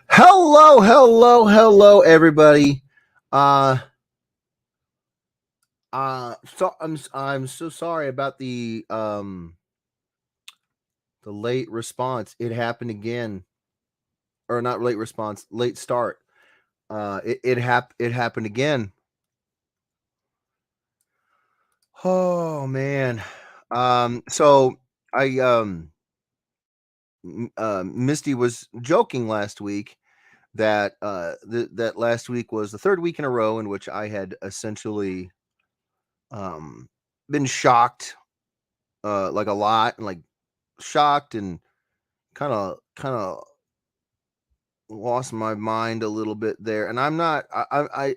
Hello, everybody. Uh, I'm so sorry about the late response. It happened again, or not late response, late start. It happened again. Oh man. So I Misty was joking last week that that last week was the third week in a row in which I had essentially um been shocked like a lot, and like shocked and kind of lost my mind a little bit there. And I'm not I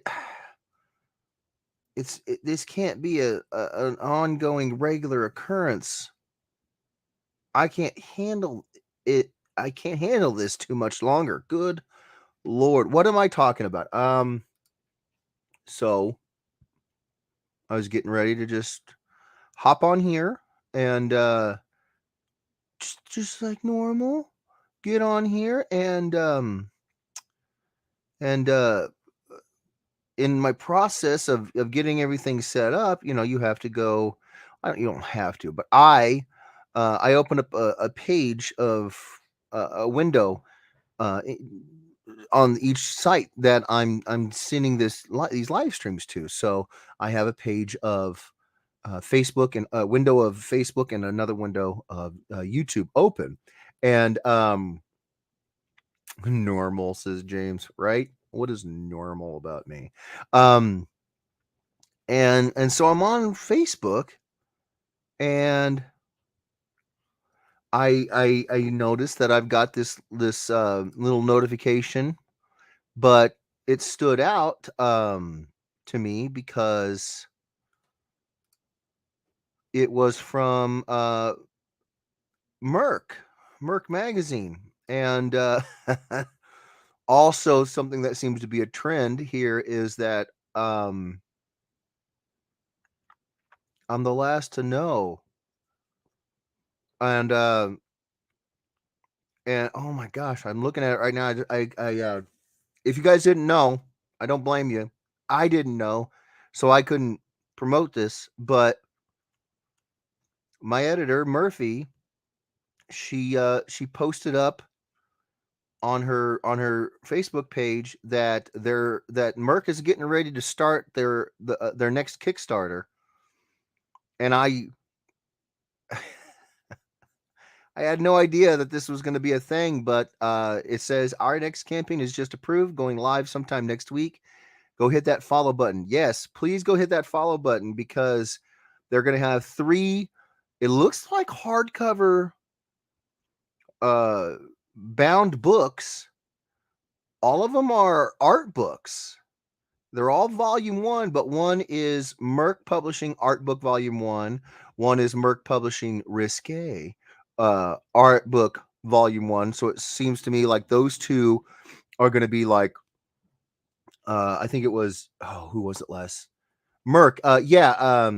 this can't be an ongoing regular occurrence. I can't handle it. I can't handle this too much longer. Good lord, what am I talking about? So I was getting ready to just hop on here and just like normal, get on here and in my process of getting everything set up, you have to go. You don't have to, but I open up a page of a window uh, i- on each site that I'm sending these live streams to. So I have a page of Facebook, and a window of Facebook and another window of YouTube open, and normal, says James, right? What is normal about me? Um, and so I'm on Facebook, and I noticed that I've got this little notification, but it stood out to me because it was from Merc Merc magazine, and also something that seems to be a trend here is that I'm the last to know, and oh my gosh, I'm looking at it right now. If you guys didn't know, I don't blame you. I didn't know, so I couldn't promote this. But my editor, Murphy, she posted up on her Facebook page that Merck is getting ready to start their next Kickstarter, and I had no idea that this was going to be a thing. But it says our next campaign is just approved, going live sometime next week. Go hit that follow button. Yes, please go hit that follow button, because they're going to have three. It looks like hardcover uh, bound books. All of them are art books. They're all volume one, but one is Merck Publishing Art Book Volume One. One is Merck Publishing Risque Art Book Volume One. So it seems to me like those two are going to be like, I think it was, oh, who was it last? Merc. Yeah,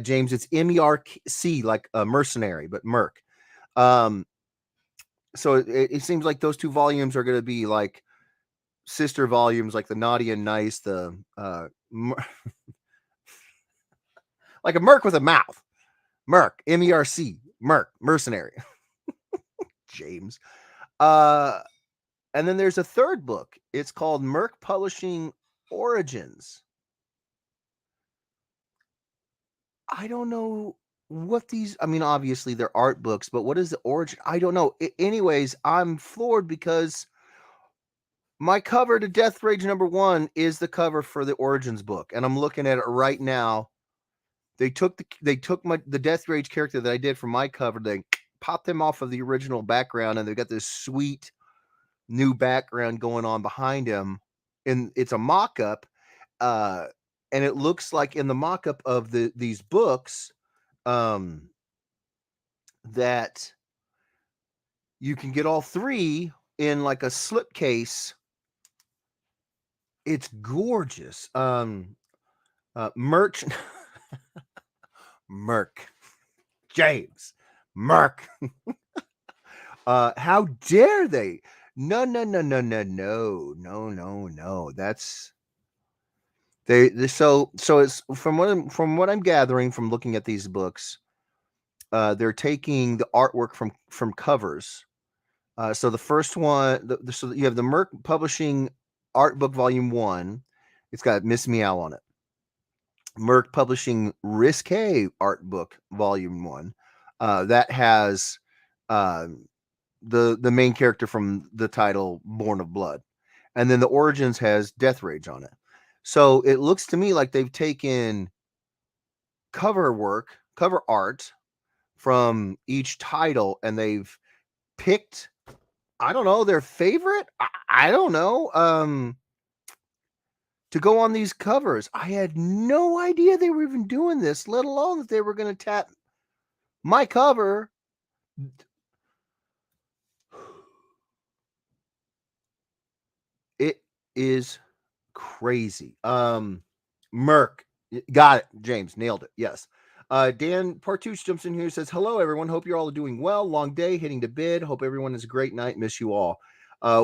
James, it's MERC, like a mercenary, but Merc. Um, so it seems like those two volumes are going to be like sister volumes, like the Naughty and Nice, the like a Merc with a mouth. Merc, MERC, Merc, mercenary. James. Uh, and then there's a third book. It's called Merc Publishing Origins. I don't know what these. I mean, obviously they're art books, but what is the origin? I don't know. Anyways, I'm floored because my cover to Death Rage #1 is the cover for the Origins book, and I'm looking at it right now. They took the Death Rage character that I did for my cover. They popped them off of the original background, and they got this sweet new background going on behind him, and it's a mock-up. Uh, and it looks like in the mock-up of these books, um, that you can get all three in like a slipcase. It's gorgeous. Merch, Merc, James, Merc. How dare they? No, no, no, no, no, no, no, no, no. That's so it's from what I'm gathering from looking at these books, they're taking the artwork from covers. So the first one, so you have the Merck Publishing Art Book Volume 1. It's got Miss Meow on it. Merck Publishing Risque Art Book Volume 1. That has uh, the main character from the title Born of Blood. And then the Origins has Death Rage on it. So it looks to me like they've taken cover art from each title, and they've picked, I don't know, their favorite. I don't know. To go on these covers. I had no idea they were even doing this, let alone that they were going to tap my cover. It is crazy. Merc, got it. James nailed it. Yes. Dan Partouche jumps in here and says, "Hello, everyone. Hope you're all doing well. Long day, hitting to bed. Hope everyone has a great night. Miss you all.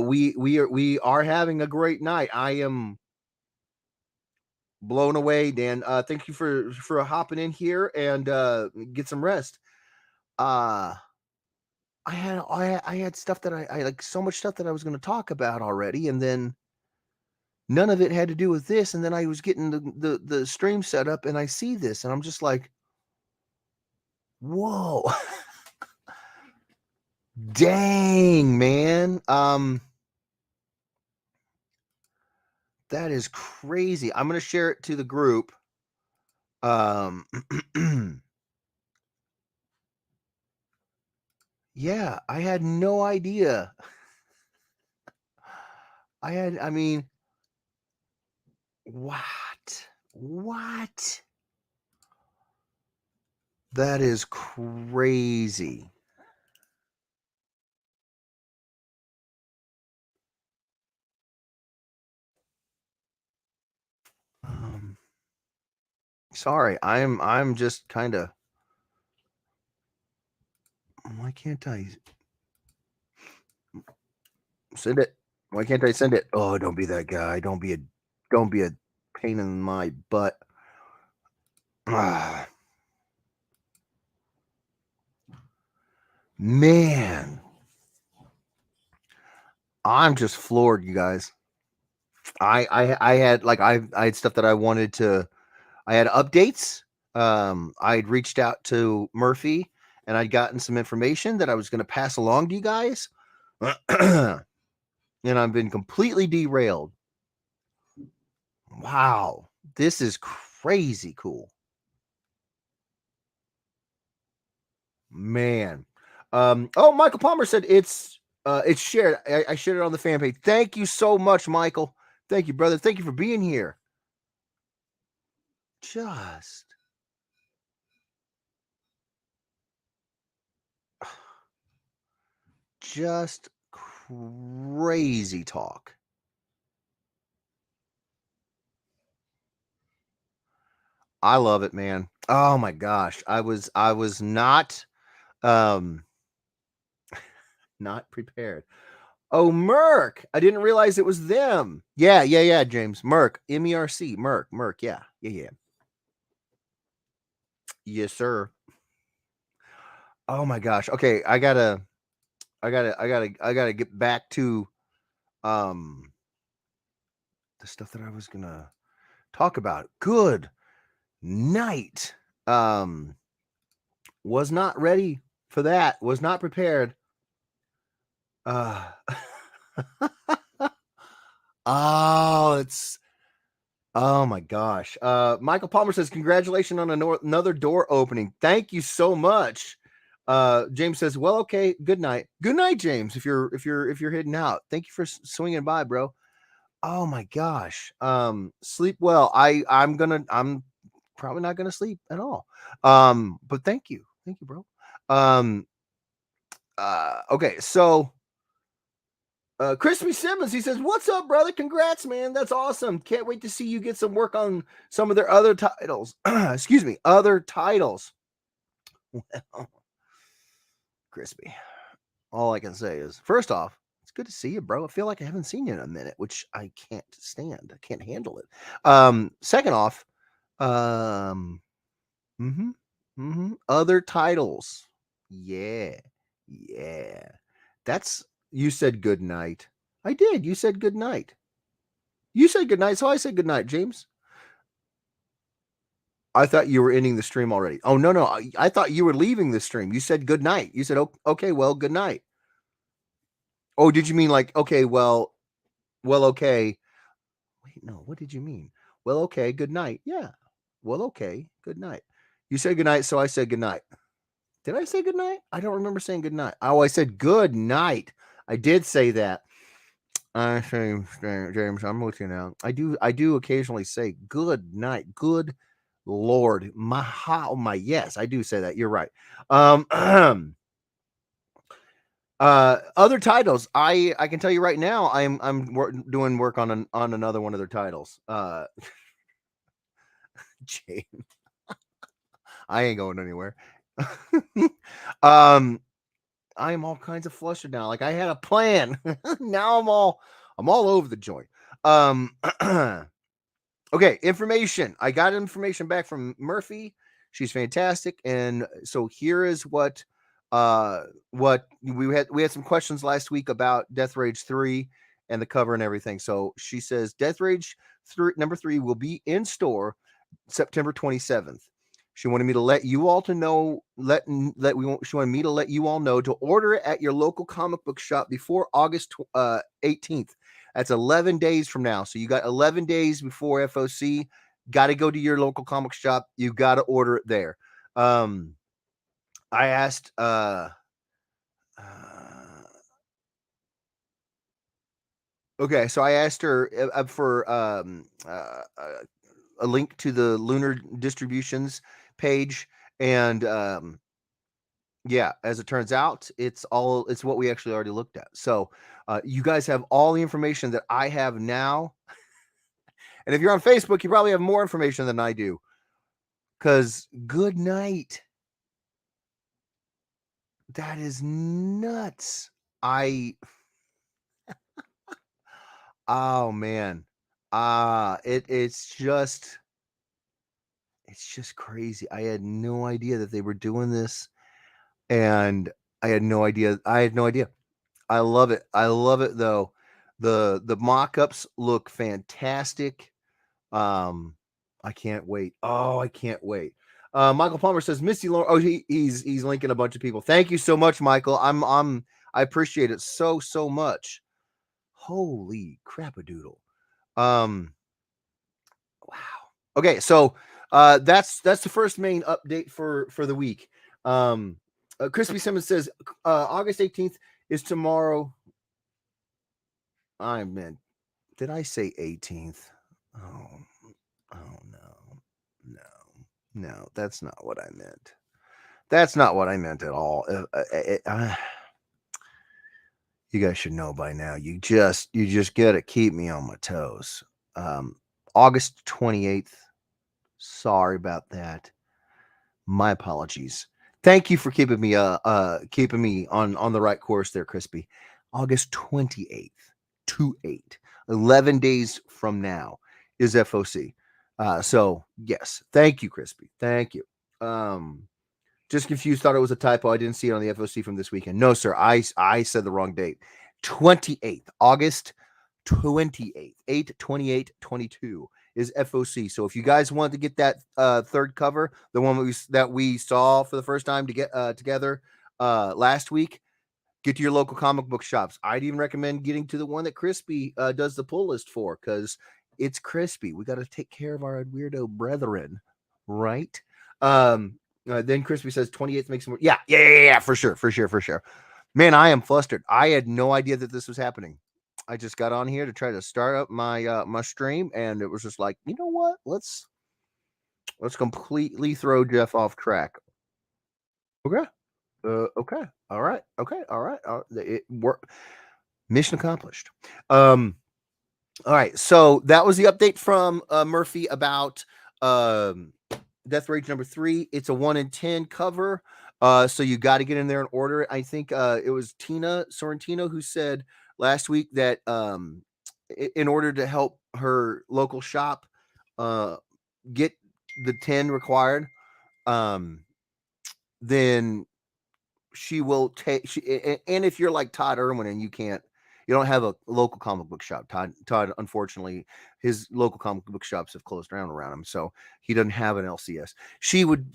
We are having a great night. I am blown away, Dan. Thank you for hopping in here and get some rest. Uh I had stuff that I like, so much stuff that I was going to talk about already, and then none of it had to do with this. And then I was getting the stream set up, and I see this, and I'm just like, whoa, dang, man. That is crazy. I'm going to share it to the group. Yeah, I had no idea. I mean, what? What? That is crazy. Um, Sorry, I'm just kind of. Why can't I send it? Why can't I send it? Oh, don't be that guy. Don't be a pain in my butt. Ah, man, I'm just floored, you guys. I had like I had stuff that I wanted to. I had updates. I'd reached out to Murphy, and I'd gotten some information that I was going to pass along to you guys. And I've been completely derailed. Wow, this is crazy cool, man. Oh, Michael Palmer said it's shared. I shared it on the fan page. Thank you so much, Michael. Thank you, brother. Thank you for being here. Just just crazy talk. I love it, man. Oh my gosh. I was um not prepared. Oh, Merc. I didn't realize it was them. Yeah, yeah, yeah, James. Merc. MERC. Merc. Merc. Yeah. Yeah, yeah. Yes, sir. Oh my gosh. Okay, I gotta get back to um the stuff that I was gonna talk about. Good night. Um was not ready for that. Was not prepared. Uh oh, it's oh my gosh. Michael Palmer says, "Congratulations on another door opening. Thank you so much." James says, "Well, okay. Good night. Good night, James. If you're heading out, thank you for swinging by, bro." Oh my gosh. Sleep well. I'm probably not gonna sleep at all. But thank you, bro. Um, okay, so Crispy Simmons, he says, "What's up, brother? Congrats, man. That's awesome. Can't wait to see you get some work on some of their other titles." Excuse me, other titles. Well, Crispy, all I can say is, first off, good to see you, bro. I feel like I haven't seen you in a minute, which I can't stand. I can't handle it. Second off, um, other titles. Yeah, yeah. That's you said good night. I did. You said good night. You said good night, so I said good night, James. I thought you were ending the stream already. Oh no, no. I thought you were leaving the stream. You said good night. You said okay, well, good night. Oh, did you mean like okay, well, okay. Wait, no. What did you mean? Well, okay, good night. Yeah. Well, okay, good night. You said good night, so I said good night. Did I say good night? I don't remember saying good night. Oh, I said good night. I did say that. I say, James, I'm with you now. I do occasionally say good night. Good Lord, my yes, I do say that. You're right. Other titles. I can tell you right now. I'm doing work on another one of their titles. James, I ain't going anywhere. I am all kinds of flustered now. Like I had a plan. Now I'm all over the joint. Okay, information. I got information back from Murphy. She's fantastic. And so here is what we had some questions last week about Death Rage 3 and the cover and everything. So she says Death Rage 3 number 3 will be in store September 27th. She wanted me to let you all to know she wanted me to let you all know to order it at your local comic book shop before August 18th. That's 11 days from now. So you got 11 days before FOC. Got to go to your local comic shop. You got to order it there. I asked okay, so I asked her for a link to the Lunar Distributions page, and yeah, as it turns out, it's what we actually already looked at. So you guys have all the information that I have now, and if you're on Facebook, you probably have more information than I do. Because good night. That is nuts. Oh man. It's just crazy. I had no idea that they were doing this, and I had no idea. I love it. I love it though. The mock-ups look fantastic. I can't wait. Oh, I can't wait. Michael Palmer says Missy Lauren. Oh, he's linking a bunch of people. Thank you so much, Michael. I appreciate it so much. Holy crap-a-doodle. Wow. Okay, so that's the first main update for the week. Crispy Simmons says August 18th is tomorrow. I meant, did I say 18th? Oh no, that's not what I meant. That's not what I meant at all. You guys should know by now. You just gotta keep me on my toes. August 28th. Sorry about that. My apologies. Thank you for keeping me on the right course there, Crispy. August 28th, 2/8, 11 days from now is FOC. So yes, thank you, Crispy. Thank you. Just confused, thought it was a typo. I didn't see it on the FOC from this weekend. No, sir. I said the wrong date. 28th, August 28th, 8/28/22 is FOC. So if you guys want to get that third cover, the one that we saw for the first time to get together last week, get to your local comic book shops. I'd even recommend getting to the one that Crispy does the pull list for, because it's Crispy. We got to take care of our weirdo brethren, right? Then Crispy says 28th makes more. Yeah, for sure. Man, I am flustered. I had no idea that this was happening. I just got on here to try to start up my my stream, and it was just like, you know what? Let's completely throw Jeff off track. Okay. Okay. All right. Okay. All right. It worked. Mission accomplished. All right. So that was the update from Murphy about Death Rage number 3. It's a 1 in 10 cover. So you got to get in there and order it. I think it was Tina Sorrentino who said last week that in order to help her local shop get the 10 required, then she will take and if you're like Todd Irwin and you don't have a local comic book shop. Todd unfortunately his local comic book shops have closed down around him, so he doesn't have an LCS. She would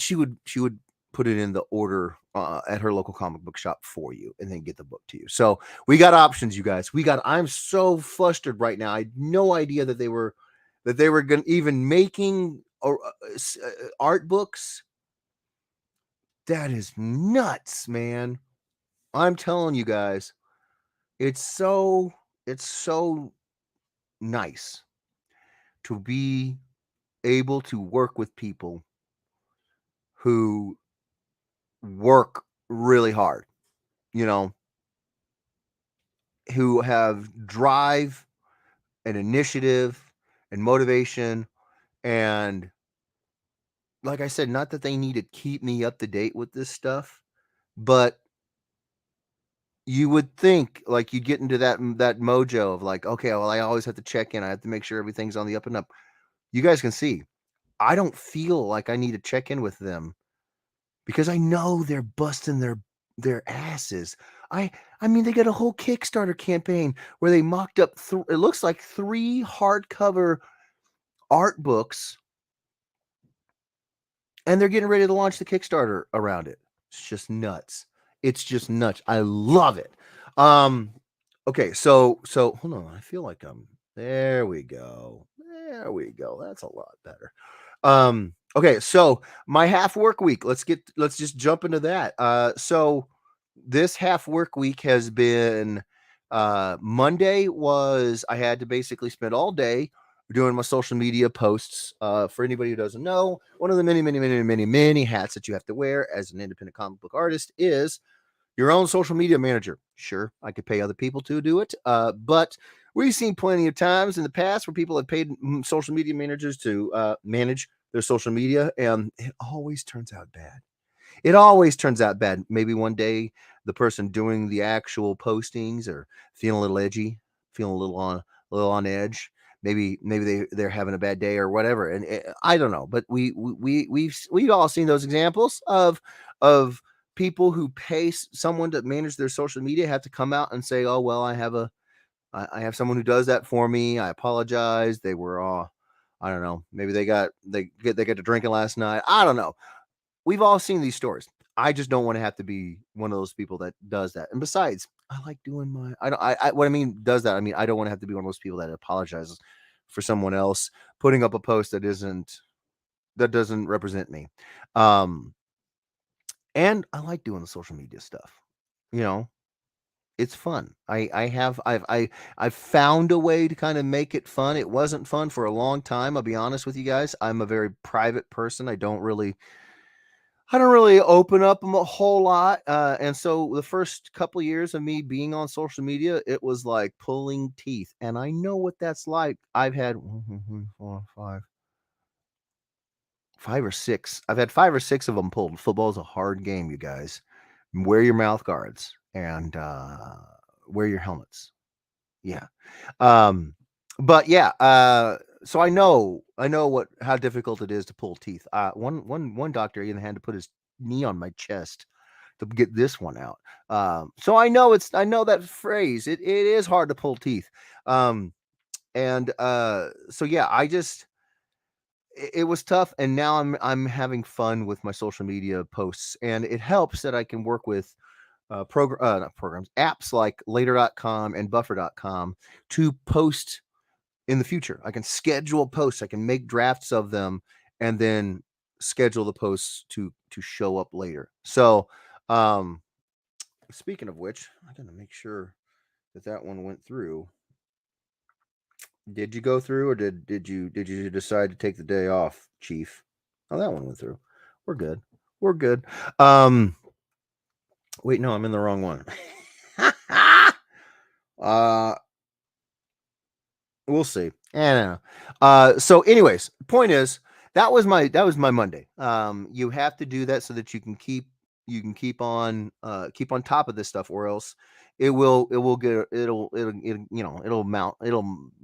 put it in the order at her local comic book shop for you and then get the book to you. So we got options, you guys. I'm so flustered right now. I had no idea that they were going even making art books. That is nuts, man. I'm telling you guys, it's so nice to be able to work with people who work really hard, you know, who have drive and initiative and motivation. And like I said, not that they need to keep me up to date with this stuff, but you would think like you get into that mojo of like, okay, well, I always have to check in. I have to make sure everything's on the up and up. You guys can see, I don't feel like I need to check in with them because I know they're busting their asses. I mean, they got a whole Kickstarter campaign where they mocked up it looks like 3 hardcover art books, and they're getting ready to launch the Kickstarter around it. It's just nuts. It's just nuts. I love it. Okay, so hold on. I feel like there we go. There we go. That's a lot better. Okay, so my half work week. Let's just jump into that. So this half work week has been Monday was I had to basically spend all day doing my social media posts. For anybody who doesn't know, one of the many hats that you have to wear as an independent comic book artist is your own social media manager. Sure, I could pay other people to do it, but we've seen plenty of times in the past where people have paid social media managers to manage their social media, and it always turns out bad. It always turns out bad. Maybe one day the person doing the actual postings are feeling a little edgy, feeling a little on edge. Maybe they're having a bad day or whatever, and I don't know. But we've all seen those examples of people who pay someone to manage their social media have to come out and say, "Oh well, I have someone who does that for me. I apologize. They were all, I don't know. Maybe they got to drinking last night. I don't know. We've all seen these stories. I just don't want to have to be one of those people that does that. And besides, I like doing my what I mean does that. I mean, I don't want to have to be one of those people that apologizes for someone else putting up a post that doesn't represent me. And I like doing the social media stuff. You know, it's fun. I've found a way to kind of make it fun. It wasn't fun for a long time. I'll be honest with you guys. I'm a very private person. I don't really open up them a whole lot. And so the first couple years of me being on social media, it was like pulling teeth. And I know what that's like. I've had 5 or 6. I've had 5 or 6 of them pulled. Football's a hard game, you guys. Wear your mouth guards and wear your helmets. Yeah. But yeah, so I know how difficult it is to pull teeth. One doctor even had to put his knee on my chest to get this one out. So I know that phrase. It is hard to pull teeth. And so yeah, it was tough, and now I'm having fun with my social media posts, and it helps that I can work with not programs, apps like later.com and buffer.com to post in the future. I can schedule posts, I can make drafts of them, and then schedule the posts to show up later. So, speaking of which, I gotta make sure that one went through. Did you go through, or did you decide to take the day off, Chief? Oh, that one went through. We're good. We're good. Wait, no, I'm in the wrong one. We'll see. And so anyways, point is that was my Monday. You have to do that so that you can keep you can keep on top of this stuff, or else it'll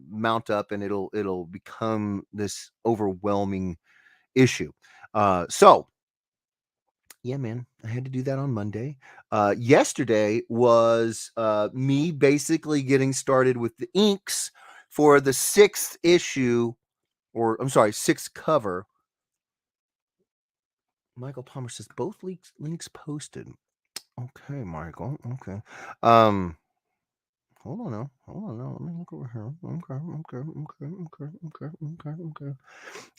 mount up, and it'll become this overwhelming issue. So yeah, man, I had to do that on Monday. Yesterday was me basically getting started with the inks for the sixth issue, or I'm sorry, sixth cover. Michael Palmer says both links posted. Okay, Michael. Okay. Hold on now. Hold on now. Let me look over here. Okay.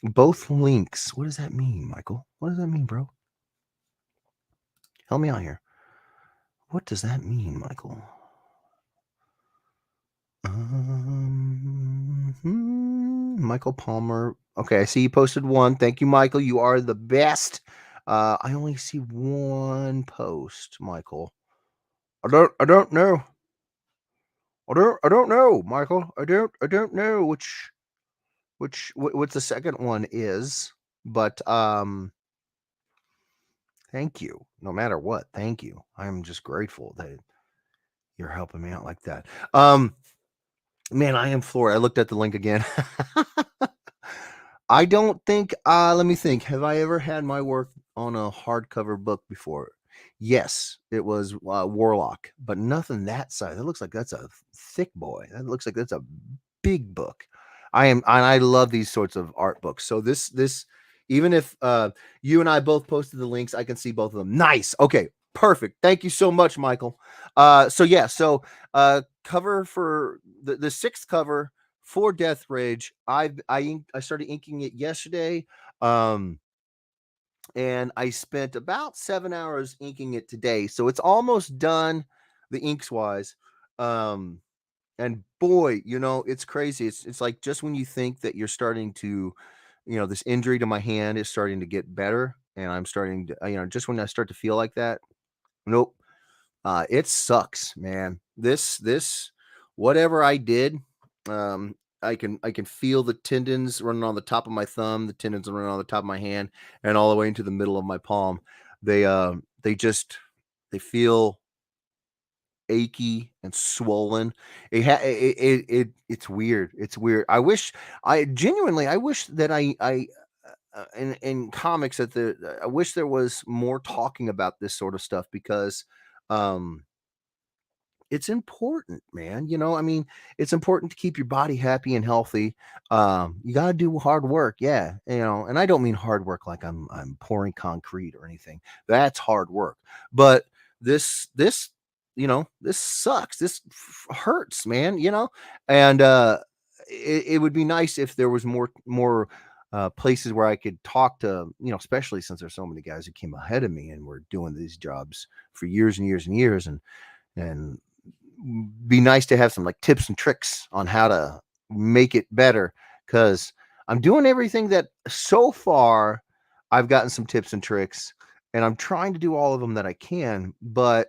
Both links. What does that mean, Michael? What does that mean, bro? Help me out here. What does that mean, Michael? Michael Palmer. Okay, I see you posted one. Thank you, Michael. You are the best. I only see one post, Michael. I don't know. I don't know, Michael. I don't know what's the second one is, but thank you. No matter what, thank you. I'm just grateful that you're helping me out like that. Man, I am floored. I looked at the link again. I don't think let me think. Have I ever had my work on a hardcover book before? Yes, it was Warlock, but nothing that size. That looks like that's a thick boy. That looks like that's a big book. I love these sorts of art books. So this even if you and I both posted the links, I can see both of them. Nice. Okay, perfect. Thank you so much, Michael. So cover for the sixth cover for Death Rage. I started inking it yesterday. And I spent about 7 hours inking it today. So it's almost done, the inks wise. And boy, it's crazy. It's like just when you think that you're starting to, this injury to my hand is starting to get better, and I'm starting to, just when I start to feel like that, nope. It sucks, man. This whatever I did, I can feel the tendons running on the top of my thumb, the tendons running on the top of my hand, and all the way into the middle of my palm. They feel achy and swollen. It's weird. It's weird. I wish that in comics that I wish there was more talking about this sort of stuff, because um it's important, man. I mean, it's important to keep your body happy and healthy. You got to do hard work. Yeah. And I don't mean hard work like I'm pouring concrete or anything. That's hard work. But this, this sucks. This hurts, man, and it would be nice if there was more places where I could talk to, especially since there's so many guys who came ahead of me and were doing these jobs for years and years and years, and be nice to have some like tips and tricks on how to make it better, because I'm doing everything that so far I've gotten some tips and tricks, and I'm trying to do all of them that I can, but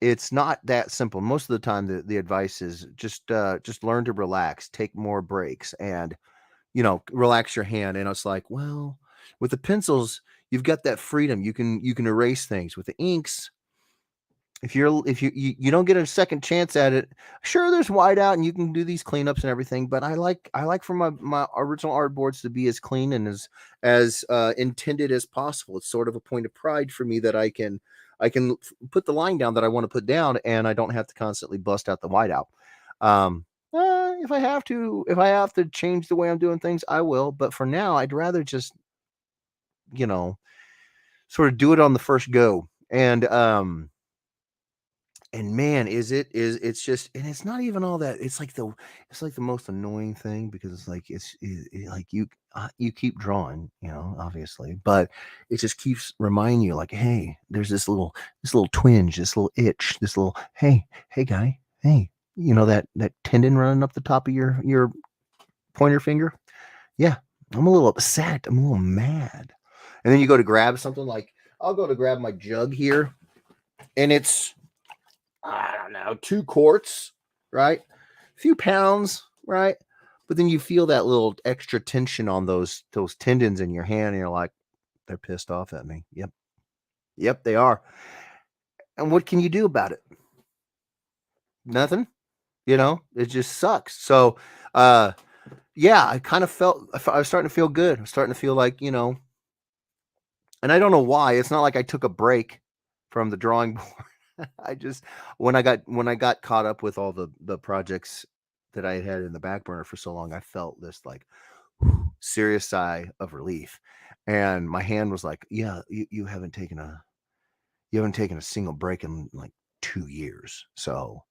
it's not that simple. Most of the time the advice is just learn to relax, take more breaks, and relax your hand. And it's like, well, with the pencils, you've got that freedom. You can erase things. With the inks, if you don't get a second chance at it, sure, there's whiteout and you can do these cleanups and everything, but I like for my original artboards to be as clean and as intended as possible. It's sort of a point of pride for me that I can put the line down that I want to put down, and I don't have to constantly bust out the whiteout. If I have to change the way I'm doing things, I will, but for now I'd rather just you know sort of do it on the first go. And man, it's just, and it's not even all that. It's like the most annoying thing, because it's like like you keep drawing, obviously, but it just keeps reminding you, like, hey, there's this little twinge, this little itch, this little, hey guy, hey, that tendon running up the top of your pointer finger. Yeah, I'm a little upset. I'm a little mad. And then you go to grab something, like I'll go to grab my jug here, and it's, I don't know, 2 quarts, right? A few pounds, right? But then you feel that little extra tension on those tendons in your hand, and you're like, they're pissed off at me. Yep. Yep, they are. And what can you do about it? Nothing. It just sucks. So, yeah, I kind of I was starting to feel good. I was starting to feel like, and I don't know why. It's not like I took a break from the drawing board. I just when I got caught up with all the projects that I had in the back burner for so long, I felt this like serious sigh of relief. And my hand was like, yeah, you haven't taken a single break in like 2 years. So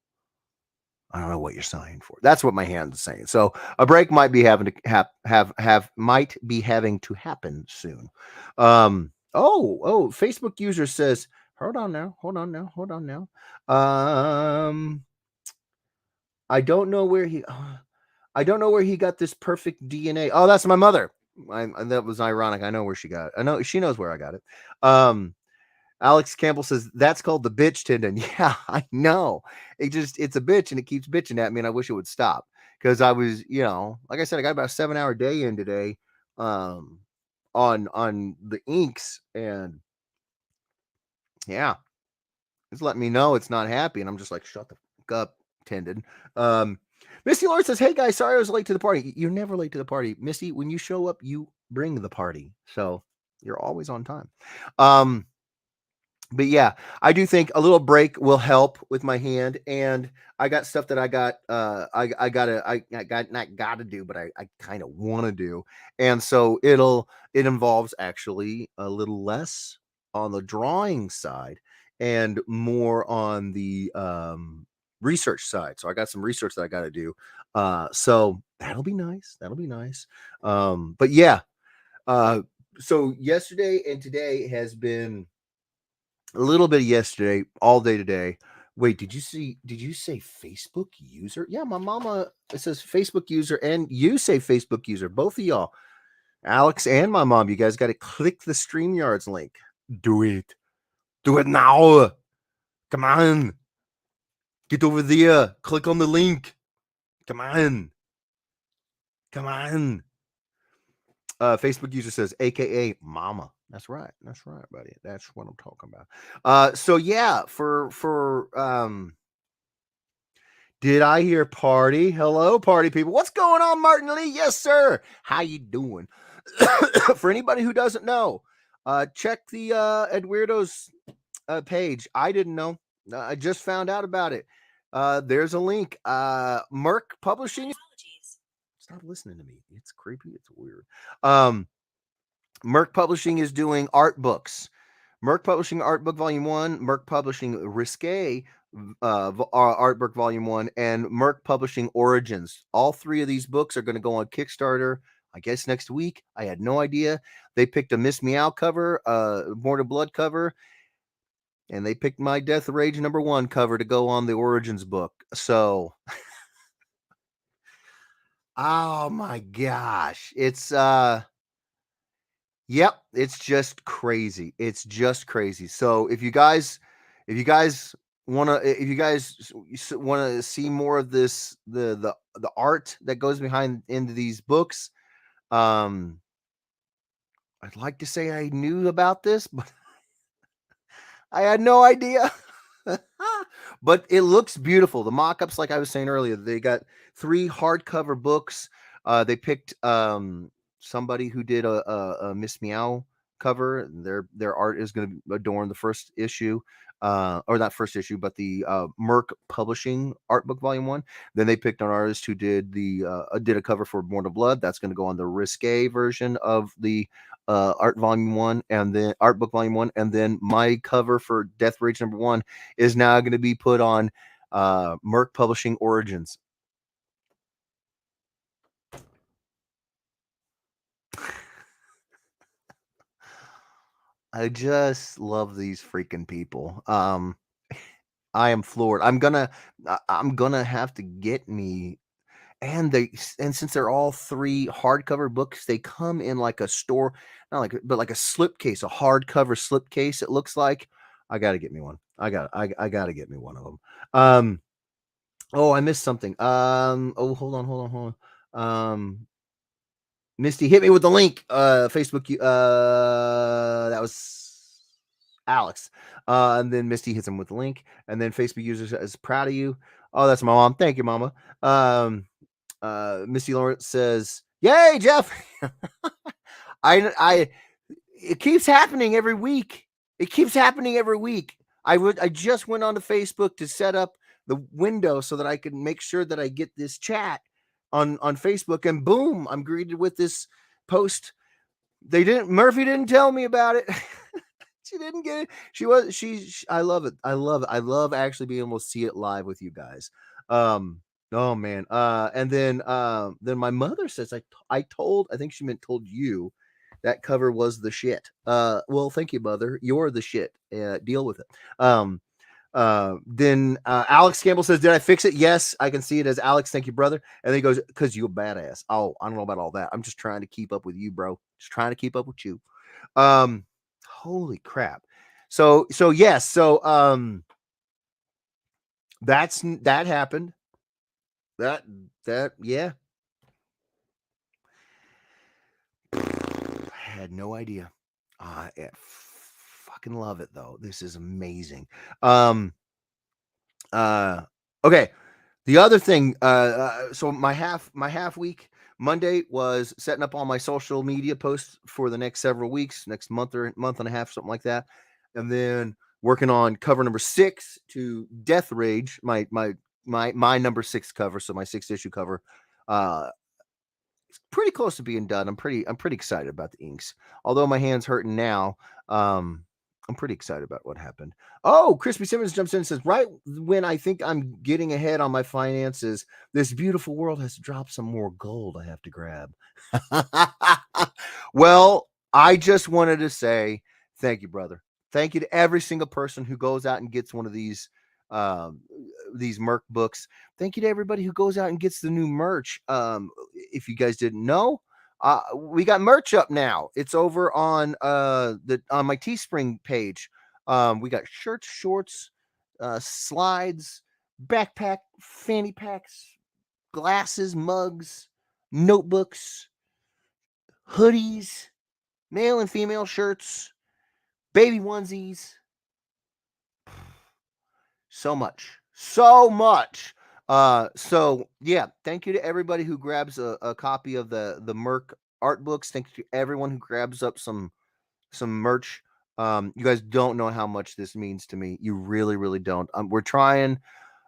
I don't know what you're sighing for. That's what my hand is saying. So a break might be having to might be having to happen soon. Facebook user says, hold on now. Um, I don't know where he, I don't know where he got this perfect DNA. Oh, that's my mother. That was ironic. I know where she got it. I know she knows where I got it. Um, Alex Campbell says that's called the bitch tendon. Yeah, I know. It's a bitch and it keeps bitching at me, and I wish it would stop because I was, like I said, I got about a 7 hour day in today, um, on the inks, and yeah, it's letting me know it's not happy, and I'm just like, shut the fuck up, tendon. Um, Missy Lord says, hey guys, sorry I was late to the party. You're never late to the party, Missy. When you show up, you bring the party, so you're always on time. But yeah, I do think a little break will help with my hand, and I got stuff that I got I got not gotta do, but I kind of want to do. And so it involves actually a little less on the drawing side and more on the research side. So I got some research that I got to do. So that'll be nice. That'll be nice. But yeah, uh so yesterday and today has been a little bit of yesterday, all day today. Wait, did you say Facebook user? Yeah, my mama, it says Facebook user, and you say Facebook user, both of y'all. Alex and my mom, you guys got to click the StreamYards link. Do it. Do it now. Come on. Get over there. Click on the link. Come on. Come on. Facebook user says, AKA Mama. That's right. That's right, buddy. That's what I'm talking about. So yeah, for did I hear party? Hello, party people. What's going on, Martin Lee? Yes, sir. How you doing? For anybody who doesn't know, check the Edweirdos page. I didn't know. I just found out about it. There's a link. Merc Publishing. Stop listening to me. It's creepy. It's weird. Merc Publishing is doing art books. Merc Publishing Art Book Volume 1, Merc Publishing Risque Art Book Volume 1, and Merc Publishing Origins. All three of these books are going to go on Kickstarter, I guess, next week. I had no idea. They picked a Miss Meow cover, Born of Blood cover, and they picked my Death Rage #1 cover to go on the Origins book. So, oh my gosh. Yep, it's just crazy. It's just crazy. So if you guys want to see more of this, the art that goes behind into these books, um, I'd like to say I knew about this, but I had no idea. But it looks beautiful. The mock-ups, like I was saying earlier, they got 3 hardcover books. They picked somebody who did a Miss Meow cover. Their art is going to adorn the first issue, or not first issue, but the Merc Publishing Art Book Volume 1. Then they picked an artist who did a cover for Born of Blood. That's going to go on the Risque version of the art volume 1, and then art book volume 1, and then my cover for Death Rage #1 is now going to be put on Merc Publishing Origins. I just love these freaking people. I am floored. I'm gonna have to get me, and since they're all 3 hardcover books, they come in like a store, not like, but like a slipcase, a hardcover slipcase. It looks like I got to get me one. I got to get me one of them. Oh, I missed something. Oh, hold on. Misty, hit me with the link. Facebook. That was Alex. And then Misty hits him with the link. And then Facebook user says, proud of you. Oh, that's my mom. Thank you, mama. Misty Lawrence says, yay, Jeff. I it keeps happening every week. It keeps happening every week. I just went onto Facebook to set up the window so that I could make sure that I get this chat on Facebook, and boom, I'm greeted with this post. Murphy didn't tell me about it. She didn't get it. I love it. I love it. I love actually being able to see it live with you guys. Oh man. And then my mother says I think she meant told you that cover was the shit. Well, thank you, mother. You're the shit. Deal with it. Then Alex Campbell says, did I fix it? Yes, I can see it as Alex. Thank you, brother. And then he goes, because you're a badass. Oh, I don't know about all that. I'm just trying to keep up with you, bro. Just trying to keep up with you. Holy crap. So yes. So that happened. That yeah. I had no idea. I fucking love it though. This is amazing. Okay. The other thing, so my half week Monday was setting up all my social media posts for the next several weeks, next month or month and a half, something like that, and then working on cover number 6 to Death Rage, my number 6 cover, so my 6th issue cover. It's pretty close to being done. I'm pretty excited about the inks, although my hand's hurting now. I'm pretty excited about what happened. Oh, Crispy Simmons jumps in and says, right when I think I'm getting ahead on my finances, this beautiful world has dropped some more gold I have to grab. Well, I just wanted to say thank you, brother. Thank you to every single person who goes out and gets one of these Merc books. Thank you to everybody who goes out and gets the new merch. If you guys didn't know, we got merch up now. It's over on on my Teespring page. We got shirts, shorts, slides, backpack, fanny packs, glasses, mugs, notebooks, hoodies, male and female shirts, baby onesies. So much. So much. So yeah, thank you to everybody who grabs a copy of the Merc art books. Thank you to everyone who grabs up some merch. You guys don't know how much this means to me. You really, really don't. We're trying.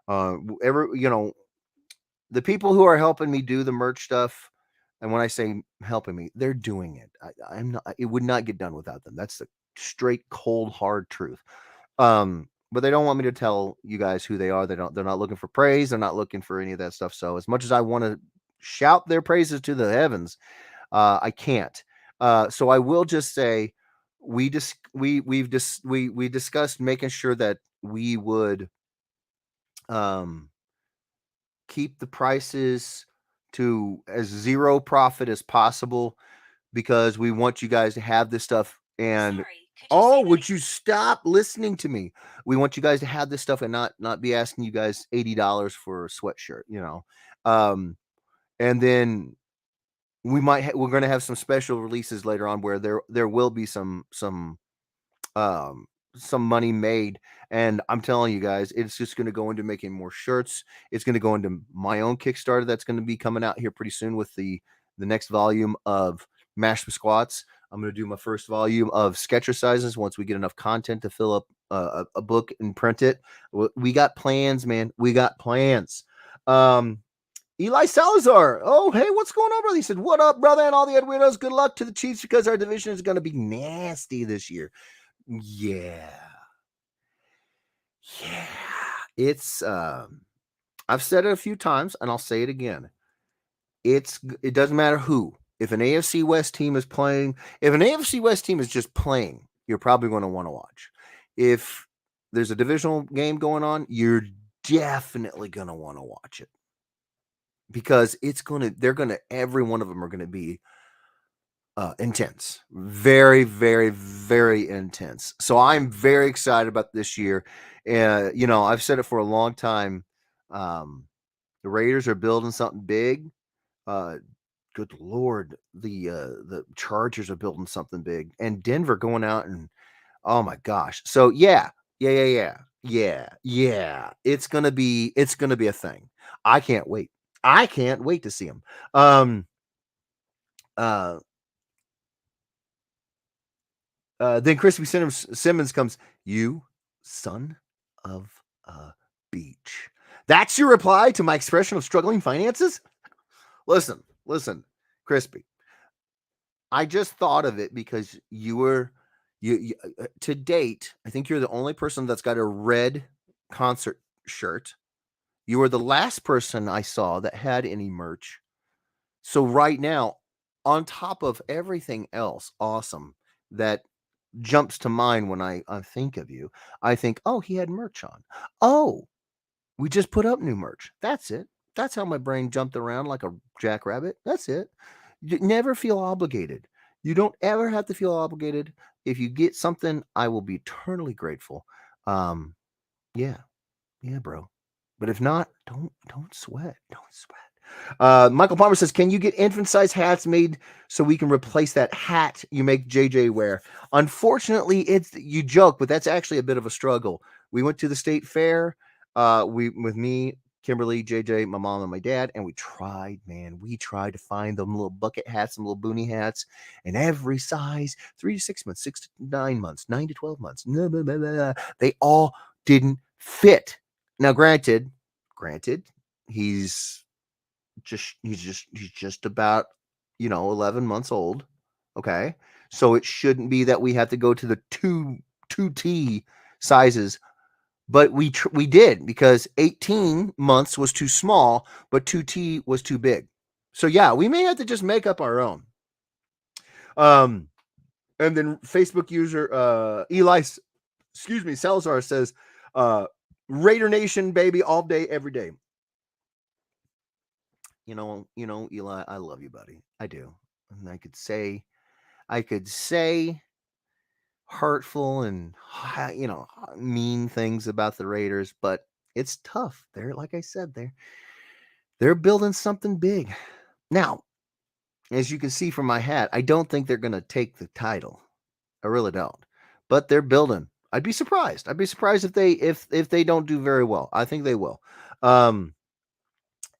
The people who are helping me do the merch stuff, and when I say helping me, they're doing it. I'm not. It would not get done without them. That's the straight, cold, hard truth. But they don't want me to tell you guys who they are. They're not looking for praise. They're not looking for any of that stuff. So as much as I want to shout their praises to the heavens, I can't. So I will just say we discussed making sure that we would keep the prices to as zero profit as possible, because we want you guys to have this stuff. And would you stop listening to me? We want you guys to have this stuff and not be asking you guys $80 for a sweatshirt, and then we're going to have some special releases later on where there will be some money made. And I'm telling you guys, it's just going to go into making more shirts. It's going to go into my own Kickstarter that's going to be coming out here pretty soon with the next volume of Mash the Squats. I'm going to do my first volume of Sketcher sizes once we get enough content to fill up a book and print it. We got plans, man. We got plans. Eli Salazar. Oh, hey, what's going on, brother? He said, what up, brother, and all the Edweirdos? Good luck to the Chiefs because our division is going to be nasty this year. Yeah. It's I've said it a few times and I'll say it again. It doesn't matter who. If an AFC West team is playing, if an AFC West team is just playing, you're probably going to want to watch. If there's a divisional game going on, you're definitely going to want to watch it, because every one of them are going to be intense, very, very, very intense. So I'm very excited about this year. I've said it for a long time. The Raiders are building something big. Good Lord, the Chargers are building something big, and Denver going out and Oh my gosh. So yeah. It's gonna be a thing. I can't wait. I can't wait to see him. Um uh then Crispy Simmons comes, you son of a beach. That's your reply to my expression of struggling finances? Listen, Crispy. I just thought of it because to date, I think you're the only person that's got a red concert shirt. You were the last person I saw that had any merch. So right now, on top of everything else awesome that jumps to mind when I think of you, I think, oh, he had merch on. Oh, we just put up new merch. That's it. That's how my brain jumped around like a jackrabbit. That's it. You never feel obligated. You don't ever have to feel obligated. If you get something, I will be eternally grateful. Um, yeah, yeah, bro. But if not, don't sweat. Don't sweat. Michael Palmer says, "Can you get infant size hats made so we can replace that hat you make JJ wear?" Unfortunately, it's you joke, but that's actually a bit of a struggle. We went to the state fair, we with me, Kimberly, JJ, my mom, and my dad, and we tried, man. We tried to find them little bucket hats, some little boonie hats, and every size, 3 to 6 months, 6 to 9 months, 9 to 12 months. Blah, blah, blah, blah, they all didn't fit. Now, granted, he's he's just about 11 months old. Okay, so it shouldn't be that we have to go to the two T sizes, but we did because 18 months was too small, but 2T was too big. So yeah, we may have to just make up our own. Um, and then Facebook user Eli, excuse me, Salazar says, Raider Nation, baby, all day, every day. Eli, I love you, buddy. I do. And I could say hurtful and mean things about the Raiders, but it's tough. They're like I said, they're building something big. Now, as you can see from my hat, I don't think they're going to take the title. I really don't. But they're building. I'd be surprised. I'd be surprised if they don't do very well. I think they will. Um,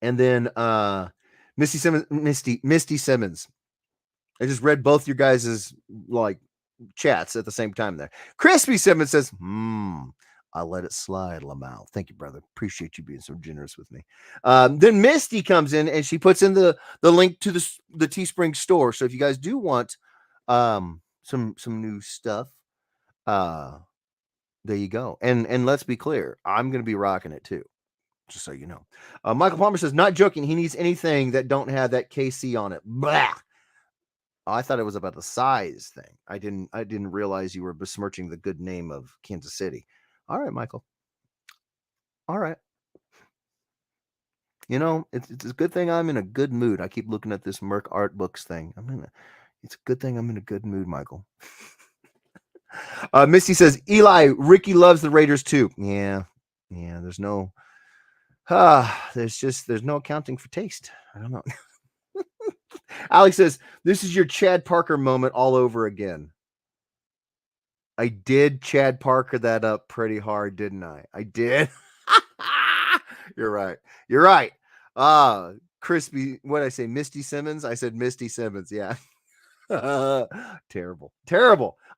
and then Misty Simmons. I just read both your guys' like chats at the same time there. Crispy Simmons says, I let it slide, Lamau. Thank you, brother. Appreciate you being so generous with me. Then Misty comes in and she puts in the link to the Teespring store. So if you guys do want some new stuff, there you go. And let's be clear, I'm gonna be rocking it too. Just so you know. Michael Palmer says, not joking, he needs anything that don't have that KC on it. Blah. Oh, I thought it was about the size thing. I didn't realize you were besmirching the good name of Kansas City. All right, Michael. All right. It's a good thing I'm in a good mood. I keep looking at this Merc Art Books thing. It's a good thing I'm in a good mood, Michael. Misty says, Eli, Ricky loves the Raiders too. Yeah. There's no there's no accounting for taste. I don't know. Alex says, this is your Chad Parker moment all over again. I did Chad Parker that up pretty hard, didn't I? I did. You're right. You're right. Crispy, what did I say? Misty Simmons? I said Misty Simmons. Yeah. Terrible.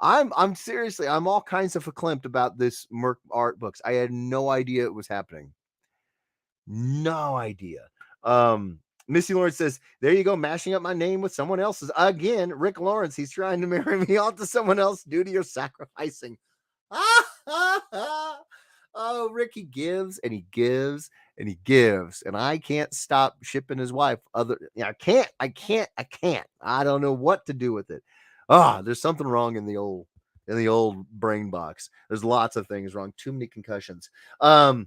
I'm seriously, I'm all kinds of verklempt about this Merc Art Books. I had no idea it was happening. No idea. Missy Lawrence says, there you go, mashing up my name with someone else's. Again, Rick Lawrence, he's trying to marry me off to someone else due to your sacrificing. Oh, Rick, he gives and he gives and he gives. And I can't stop shipping his wife. I can't. I don't know what to do with it. There's something wrong in the old brain box. There's lots of things wrong. Too many concussions. Oh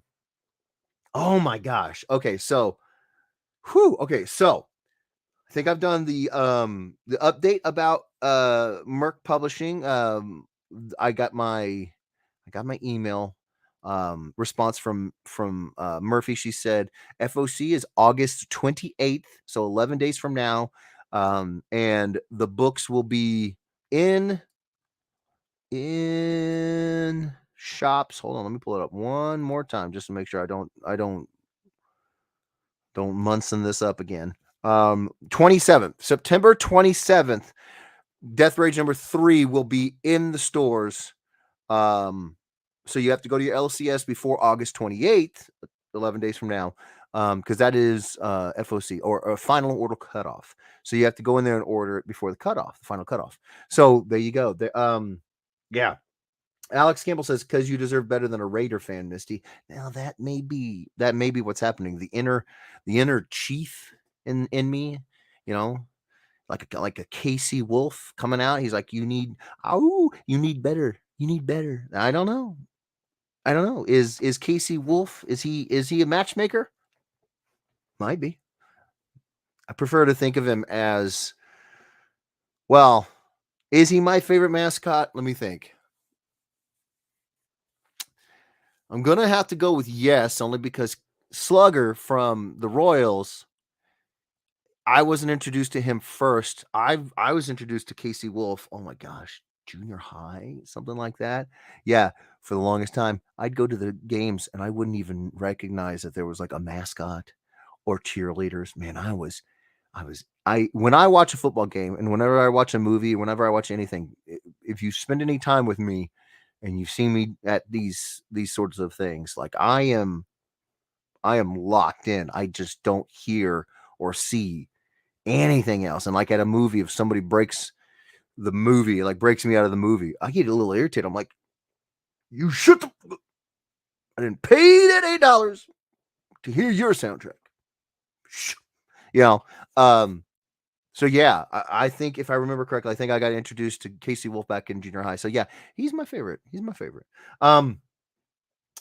my gosh. Okay, so I think I've done the update about Merc Publishing. I got my email response from Murphy. She said FOC is August 28th, so 11 days from now. And the books will be in in shops. Hold on, let me pull it up one more time just to make sure I don't Munson this up again. 27th, September 27th, Death Rage number 3 will be in the stores. So you have to go to your LCS before August 28th, 11 days from now, because that is FOC or final order cutoff. So you have to go in there and order it before the cutoff, the final cutoff. So there you go. Yeah. Alex Campbell says, "Because you deserve better than a Raider fan, Misty." Now that may be what's happening. The inner chief in me, you know, like a Casey Wolf coming out. He's like, you need better. You need better. I don't know. Is Casey Wolf? Is he a matchmaker? Might be. I prefer to think of him as, well, is he my favorite mascot? Let me think. I'm gonna have to go with yes, only because Slugger from the Royals, I wasn't introduced to him first. I was introduced to Casey Wolf. Oh my gosh, junior high, something like that. Yeah, for the longest time, I'd go to the games and I wouldn't even recognize that there was like a mascot or cheerleaders. Man, I when I watch a football game and whenever I watch a movie, whenever I watch anything, if you spend any time with me and you've seen me at these sorts of things, like I am locked in. I just don't hear or see anything else. And like at a movie, if somebody breaks the movie, like breaks me out of the movie, I get a little irritated. I'm like, you should. I didn't pay that $8 to hear your soundtrack. You know, so yeah, I think if I remember correctly, I think I got introduced to Casey Wolf back in junior high. So yeah, he's my favorite. Then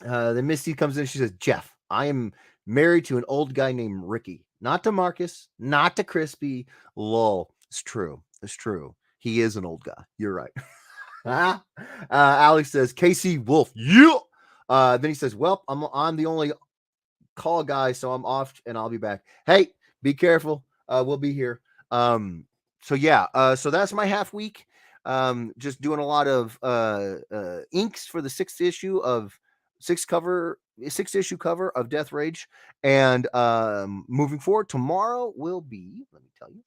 Misty comes in. She says, "Jeff, I am married to an old guy named Ricky. Not to Marcus, not to Crispy. Lol. It's true. It's true. He is an old guy. You're right." Alex says, "Casey Wolf. Yeah." Then he says, "Well, I'm the only call guy, so I'm off and I'll be back. Hey, be careful. We'll be here." So yeah, so that's my half week. Just doing a lot of inks for the sixth issue cover of Death Rage. And moving forward, tomorrow will be, let me tell you.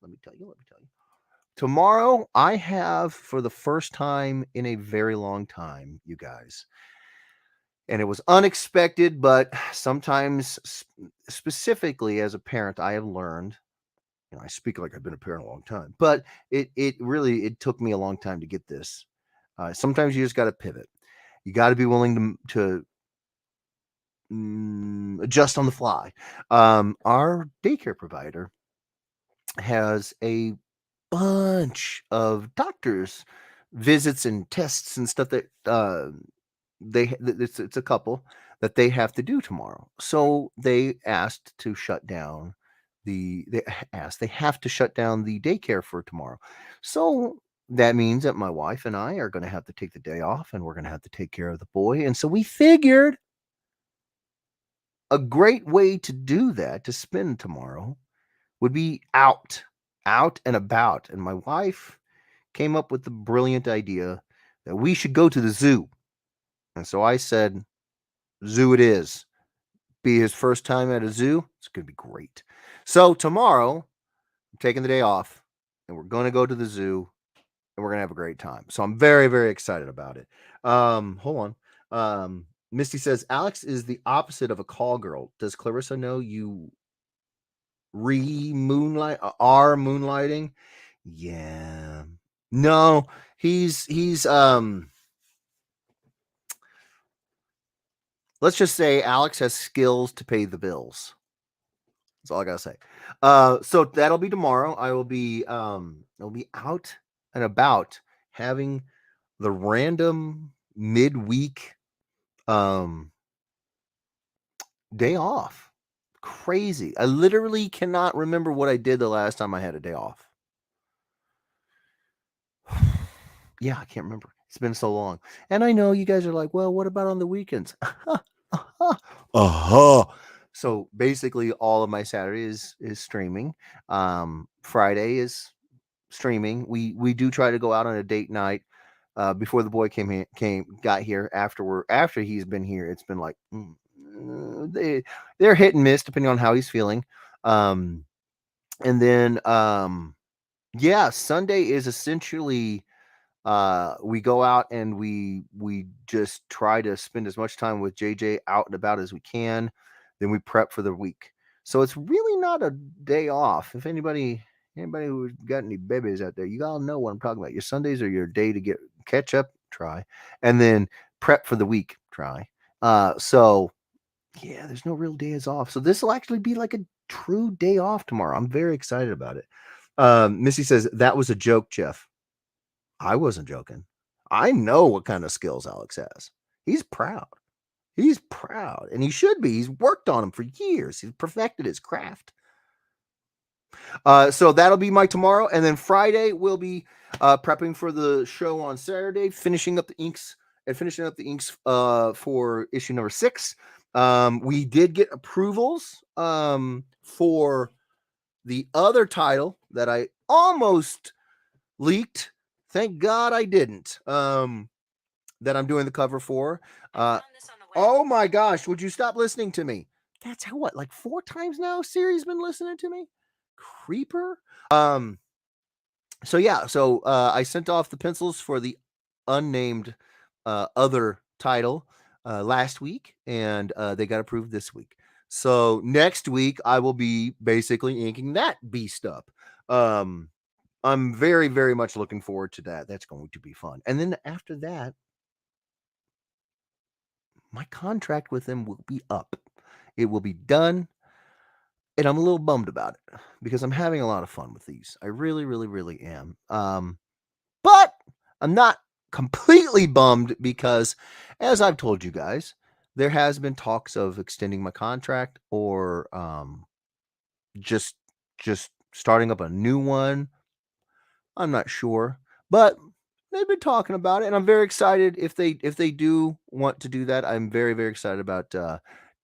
Tomorrow, I have, for the first time in a very long time, you guys, and it was unexpected, but sometimes, specifically as a parent, I have learned, I speak like I've been a parent a long time, but it really, it took me a long time to get this. Sometimes you just got to pivot. You got to be willing to adjust on the fly. Our daycare provider has a bunch of doctors visits and tests and stuff that it's a couple that they have to do tomorrow. So they asked to shut down they have to shut down the daycare for tomorrow. So that means that my wife and I are going to have to take the day off and we're going to have to take care of the boy. And so we figured a great way to do that, to spend tomorrow, would be out and about. And my wife came up with the brilliant idea that we should go to the zoo. And so I said, zoo it is. Be his first time at a zoo. It's going to be great. So tomorrow, I'm taking the day off and we're going to go to the zoo and we're going to have a great time. So I'm very, very excited about it. Hold on. Misty says, Alex is the opposite of a call girl. Does Clarissa know you are moonlighting? Yeah. No, he's let's just say Alex has skills to pay the bills. That's all I gotta say. So that'll be tomorrow. I'll be out and about having the random midweek day off. Crazy. I literally cannot remember what I did the last time I had a day off. Yeah, I can't remember. It's been so long. And I know you guys are like, well, what about on the weekends? So basically all of my Saturday is streaming. Friday is streaming. We do try to go out on a date night before the boy got here. After he's been here, it's been like they're hit and miss depending on how he's feeling. And then yeah, Sunday is essentially we go out and we just try to spend as much time with JJ out and about as we can. Then we prep for the week. So it's really not a day off. If anybody who's got any babies out there, you all know what I'm talking about. Your Sundays are your day to get catch up, try, and then prep for the week, try. So yeah, there's no real days off. So this will actually be like a true day off tomorrow. I'm very excited about it. Missy says that was a joke, Jeff. I wasn't joking. I know what kind of skills Alex has. He's proud. He's proud, and he should be. He's worked on them for years. He's perfected his craft. So that'll be my tomorrow, and then Friday we'll be prepping for the show on Saturday, finishing up the inks for issue number 6. We did get approvals for the other title that I almost leaked. Thank God I didn't. That I'm doing the cover for. Oh my gosh, would you stop listening to me? That's how like 4 times now Siri's been listening to me? Creeper. So yeah, I sent off the pencils for the unnamed other title last week, and they got approved this week. So next week I will be basically inking that beast up. I'm very, very much looking forward to that. That's going to be fun. And then after that, my contract with them will be up. It will be done. And I'm a little bummed about it because I'm having a lot of fun with these. I really, really, really am. But I'm not completely bummed because, as I've told you guys, there has been talks of extending my contract or just starting up a new one. I'm not sure, but they've been talking about it, and I'm very excited if they do want to do that. I'm very, very excited about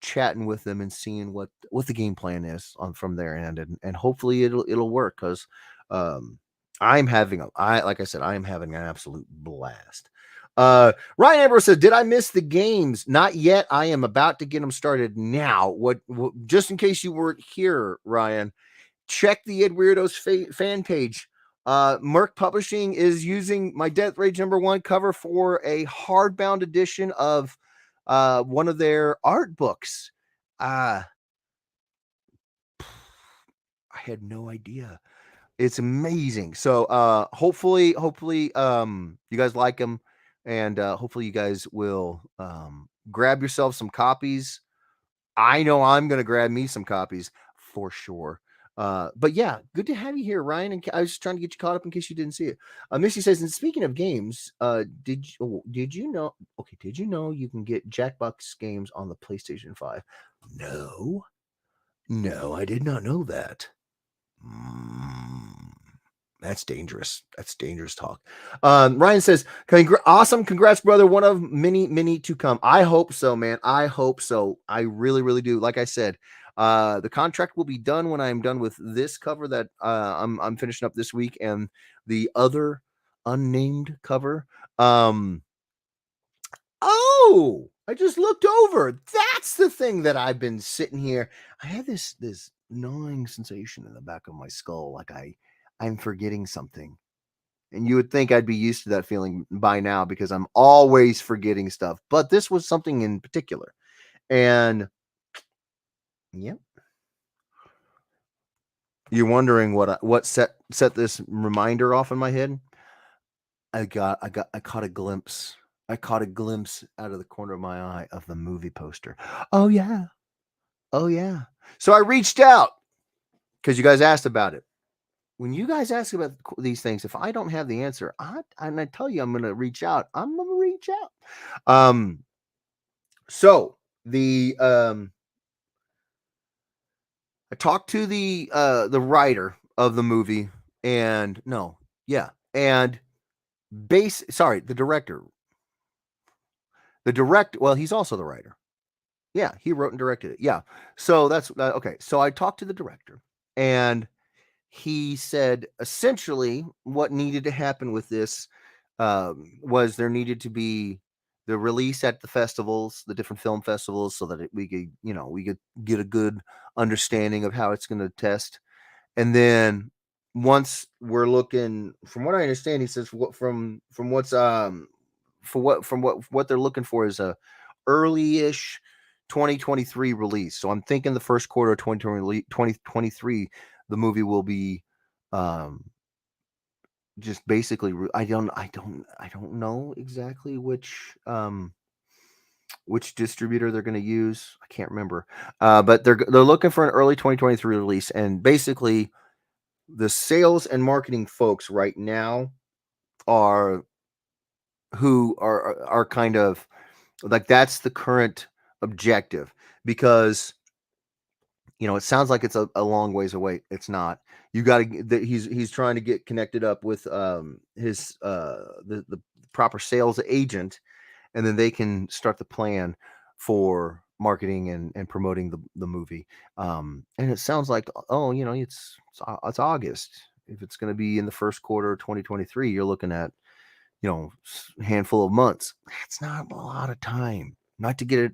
chatting with them and seeing what the game plan is from their end, and hopefully it'll work because I'm having like I said, I am having an absolute blast. Ryan Ambrose says, "Did I miss the games? Not yet. I am about to get them started now. What just in case you weren't here, Ryan, check the Edweirdos fan page. Merc Publishing is using my Death Rage #1 cover for a hardbound edition of one of their art books. I had no idea. It's amazing. So hopefully you guys like them, and hopefully you guys will grab yourself some copies. I know I'm going to grab me some copies for sure. But yeah, good to have you here, Ryan. And I was just trying to get you caught up in case you didn't see it. Missy says, and speaking of games, did you know? Okay, did you know you can get Jackbox games on the PlayStation 5? No, I did not know that. That's dangerous. That's dangerous talk. Ryan says, awesome. Congrats, brother. One of many to come. I hope so, man. I hope so. I really, really do. Like I said, the contract will be done when I'm done with this cover that I'm finishing up this week and the other unnamed cover. Oh, I just looked over. That's the thing that I've been sitting here. I have this gnawing sensation in the back of my skull, like I'm forgetting something. And you would think I'd be used to that feeling by now because I'm always forgetting stuff. But this was something in particular. And yep. You're wondering what set this reminder off in my head? I caught a glimpse. I caught a glimpse out of the corner of my eye of the movie poster. Oh yeah. So I reached out because you guys asked about it. When you guys ask about these things, if I don't have the answer, I tell you I'm going to reach out. I'm going to reach out. So the I talked to the writer of the movie, and the director. The director, well, he's also the writer. Yeah, he wrote and directed it. Yeah. So that's okay. So I talked to the director, and he said essentially what needed to happen with this was there needed to be the release at the festivals, the different film festivals, so that we could, we could get a good understanding of how it's going to test. And then once we're looking, from what I understand, he says from what's from what they're looking for is a early-ish 2023 release. So I'm thinking the first quarter of 2023, the movie will be um just basically I don't know exactly which distributor they're going to use. I can't remember. But they're looking for an early 2023 release, and basically the sales and marketing folks right now are who are kind of like, that's the current objective, because it sounds like it's a long ways away. It's not. You got to. He's trying to get connected up with his the proper sales agent, and then they can start the plan for marketing and promoting the movie. And it sounds like, oh, it's August. If it's going to be in the first quarter of 2023, you're looking at handful of months. That's not a lot of time. Not to get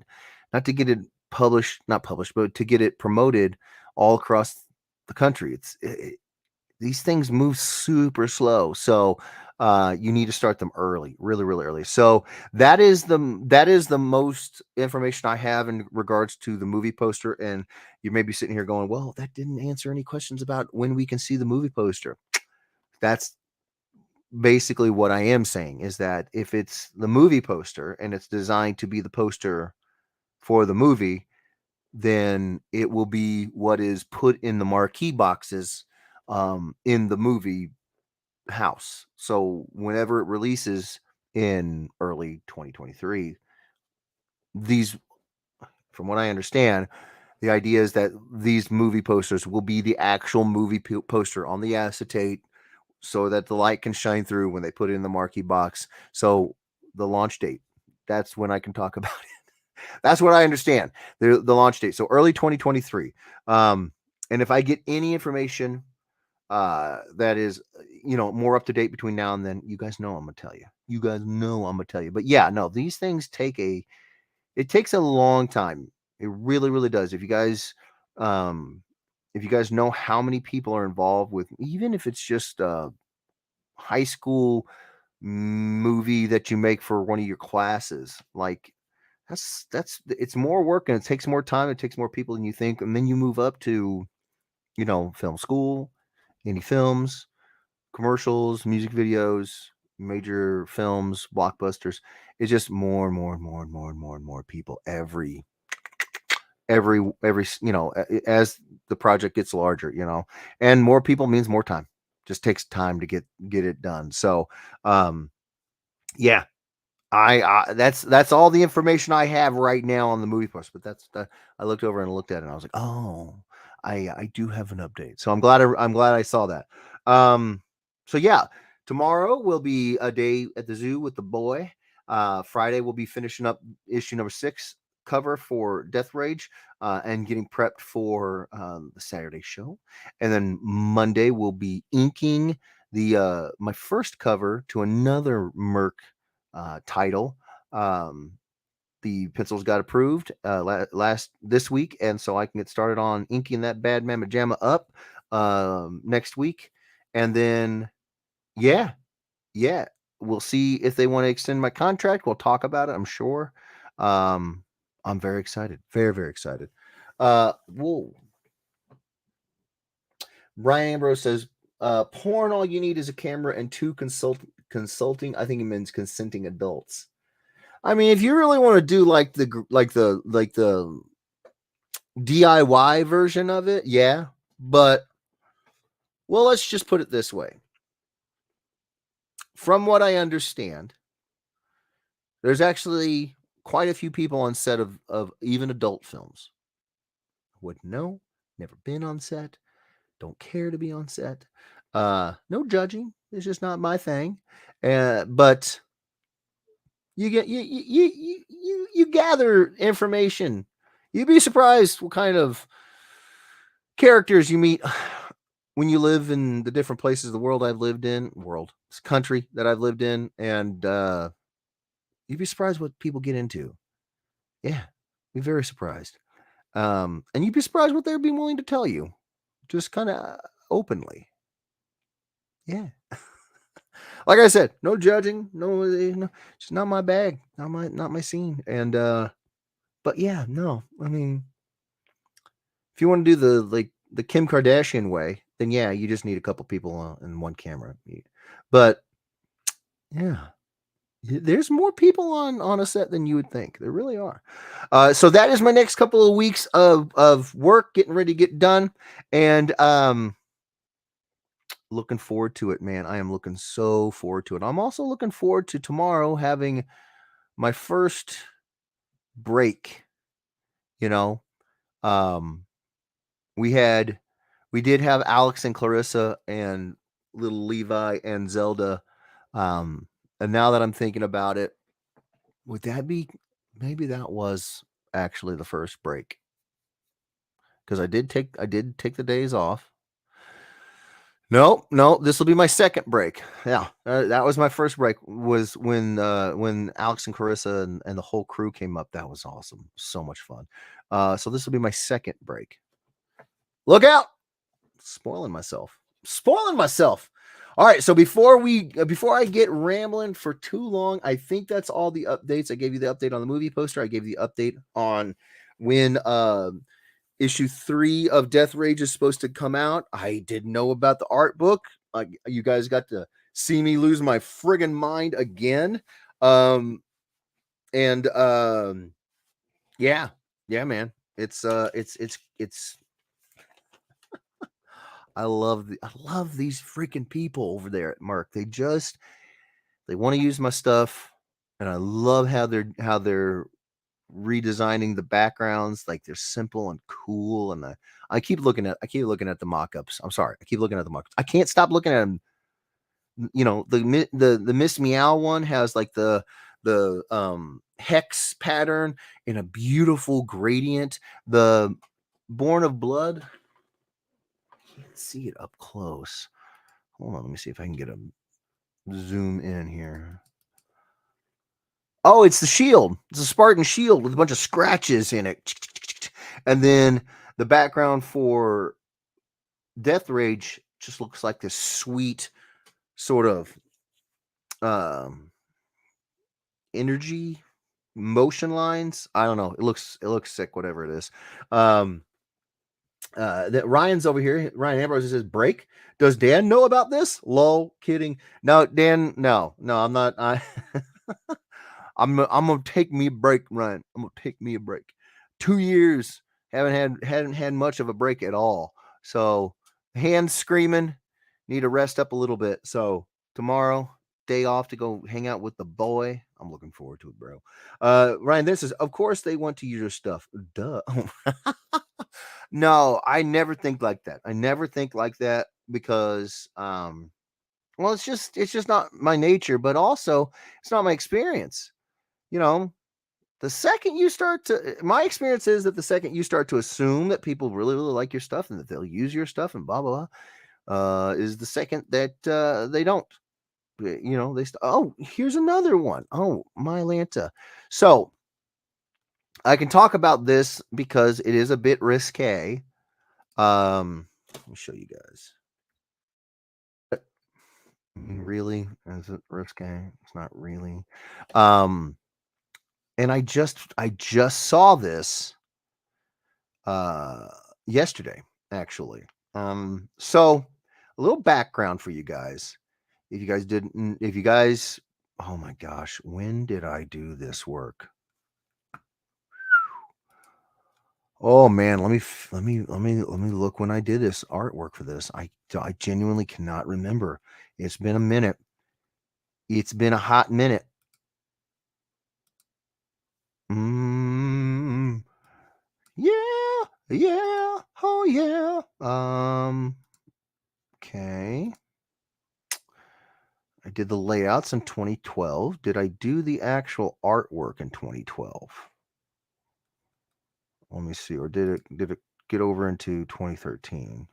it published, not published, but to get it promoted all across the country. These things move super slow, so you need to start them early, really, really early. So that is the most information I have in regards to the movie poster. And you may be sitting here going, "Well, that didn't answer any questions about when we can see the movie poster." That's basically what I am saying, is that if it's the movie poster and it's designed to be the poster for the movie, then it will be what is put in the marquee boxes in the movie house. So whenever it releases in early 2023, these, from what I understand, the idea is that these movie posters will be the actual movie poster on the acetate, so that the light can shine through when they put it in the marquee box. So the launch date, that's when I can talk about it. That's what I understand. The launch date. So early 2023. And if I get any information that is more up to date between now and then, you guys know I'm gonna tell you. You guys know I'm gonna tell you. But yeah, no, these things it takes a long time. It really, really does. Um if you guys know how many people are involved with, even if it's just high school movie that you make for one of your classes, like, that's it's more work, and it takes more time, it takes more people than you think. And then you move up to film school, indie films, commercials, music videos, major films, blockbusters. It's just more and more and more and more and more and more people every as the project gets larger, and more people means more time. Just takes time to get it done. So yeah, that's all the information I have right now on the movie post. But I looked over and looked at it, and I was like, oh, I do have an update. So I'm glad I saw that. So yeah, tomorrow will be a day at the zoo with the boy. Friday we'll be finishing up issue number 6 cover for Death Rage, and getting prepped for the Saturday show. And then Monday we'll be inking the my first cover to another Merc title. Um, the pencils got approved last this week, and so I can get started on inking that Bad Mama Jamma up next week. And then yeah, yeah, we'll see if they want to extend my contract. We'll talk about it, I'm sure. I'm very excited, very, very excited. Whoa. Brian Ambrose says, porn, all you need is a camera and 2 consulting, I think it means consenting adults. I mean, if you really want to do like the DIY version of it, yeah. But well, let's just put it this way. From what I understand, there's actually quite a few people on set of even adult films. Wouldn't know, never been on set, don't care to be on set. No judging. It's just not my thing. But you gather information. You'd be surprised what kind of characters you meet when you live in the different places of the world I've lived in, country that I've lived in, and you'd be surprised what people get into. Yeah, be very surprised. And you'd be surprised what they'd be willing to tell you, just kind of openly. Yeah. Like I said, no judging, no, it's not my bag, not my scene. And but yeah, no, I mean, if you want to do the Kim Kardashian way, then yeah, you just need a couple people and one camera. But yeah, there's more people on a set than you would think. There really are. So that is my next couple of weeks of work, getting ready to get done, and looking forward to it, man. I am looking so forward to it. I'm also looking forward to tomorrow having my first break. You know, um, we did have Alex and Clarissa and little Levi and Zelda. And now that I'm thinking about it, would that be maybe that was actually the first break? Because I did take the days off. No, this will be my second break. Yeah, that was my first break. Was when Alex and Carissa and the whole crew came up. That was awesome, so much fun. So this will be my second break. Look out! Spoiling myself. Spoiling myself. All right, so before I get rambling for too long, I think that's all the updates. I gave you the update on the movie poster. I gave you the update on when issue 3 of Death Rage is supposed to come out. I didn't know about the art book. You guys got to see me lose my friggin' mind again. And yeah, man. It's I love these freaking people over there at Merc. They want to use my stuff, and I love how they're redesigning the backgrounds. Like, they're simple and cool, and I keep looking at the mock-ups. I'm sorry, I keep looking at the mock-ups. I can't stop looking at them. You know, the Miss Meow one has like the hex pattern in a beautiful gradient. The Born of Blood, I can't see it up close. Hold on, let me see if I can get a zoom in here. Oh, it's the shield. It's a Spartan shield with a bunch of scratches in it. And then the background for Death Rage just looks like this sweet sort of energy motion lines. I don't know. It looks sick, whatever it is. That Ryan's over here. Ryan Ambrose says, break. Does Dan know about this? Lol, kidding. No, Dan, no, I'm not. I'm gonna take me a break, Ryan. I'm gonna take me a break. 2 years hadn't had much of a break at all. So hands screaming, need to rest up a little bit. So tomorrow, day off to go hang out with the boy. I'm looking forward to it, bro. Ryan, this is, of course they want to use your stuff. Duh. No, I never think like that. I never think like that because well, it's just not my nature, but also it's not my experience. You know, the second you start to, my experience is that the second you start to assume that people really, really like your stuff and that they'll use your stuff and blah, blah, blah, is the second that they don't. You know, oh, here's another one. Oh, my Lanta. So I can talk about this because it is a bit risque. Let me show you guys. Really? Is it risque? It's not really. And I just saw this yesterday, actually. So a little background for you guys. If you guys, oh my gosh, when did I do this work? Oh man, let me look when I did this artwork for this. I genuinely cannot remember. It's been a minute. It's been a hot minute. Yeah, oh yeah. Okay. I did the layouts in 2012. Did I do the actual artwork in 2012? Let me see. Or did it get over into 2013?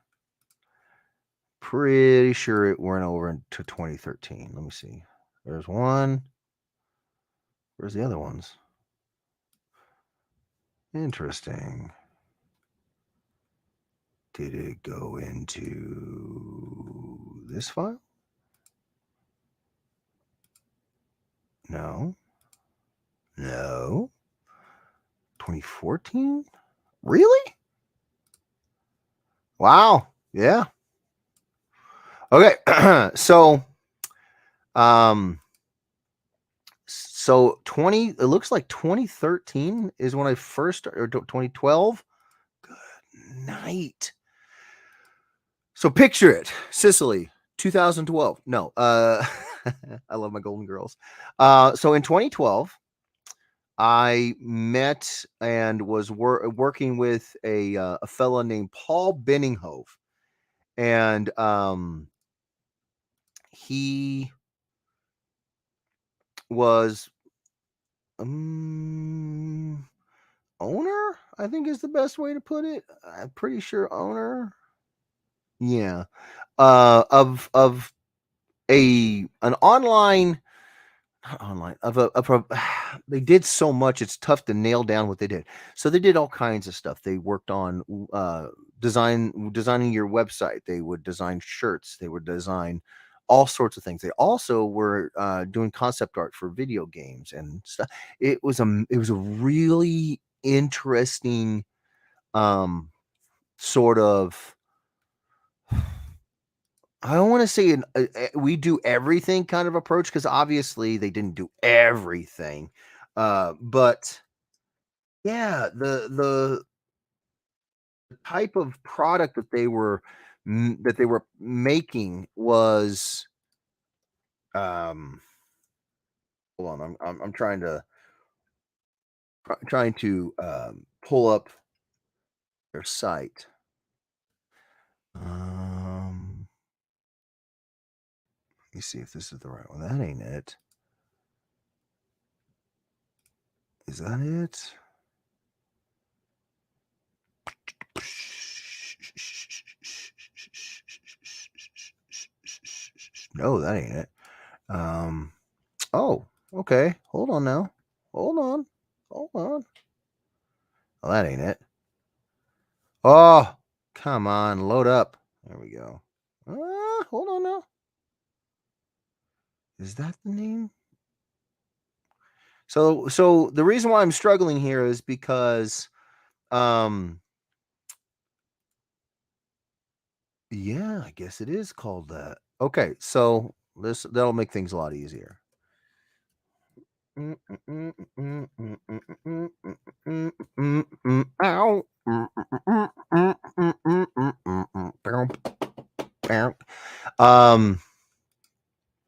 pretty sure it went over into 2013. Let me see. There's one. Where's the other ones? Interesting. Did it go into this file? No. No. 2014? Really? Wow. Yeah. Okay. So 20, it looks like 2013 is when I first, or 2012. Good night. So picture it, Sicily, 2012. No, I love my Golden Girls. So in 2012, I met and was working with a fella named Paul Benninghoff, and he was owner, I think is the best way to put it. I'm pretty sure owner. Yeah. Of an online, not online, of a they did so much, it's tough to nail down what they did. So they did all kinds of stuff. They worked on designing your website. They would design shirts. They would design all sorts of things. They also were doing concept art for video games and stuff. It was a really interesting sort of, I don't want to say we do everything kind of approach, because obviously they didn't do everything, but yeah, the type of product that they were making was, um hold on, I'm trying to pull up their site. Let me see if this is the right one. That ain't it. Is that it? No, that ain't it. Oh, okay. Hold on now. Hold on. Oh, that ain't it. Oh, come on. Load up. There we go. Hold on now. Is that the name? So the reason why I'm struggling here is because, yeah, I guess it is called that. Okay, so that'll make things a lot easier.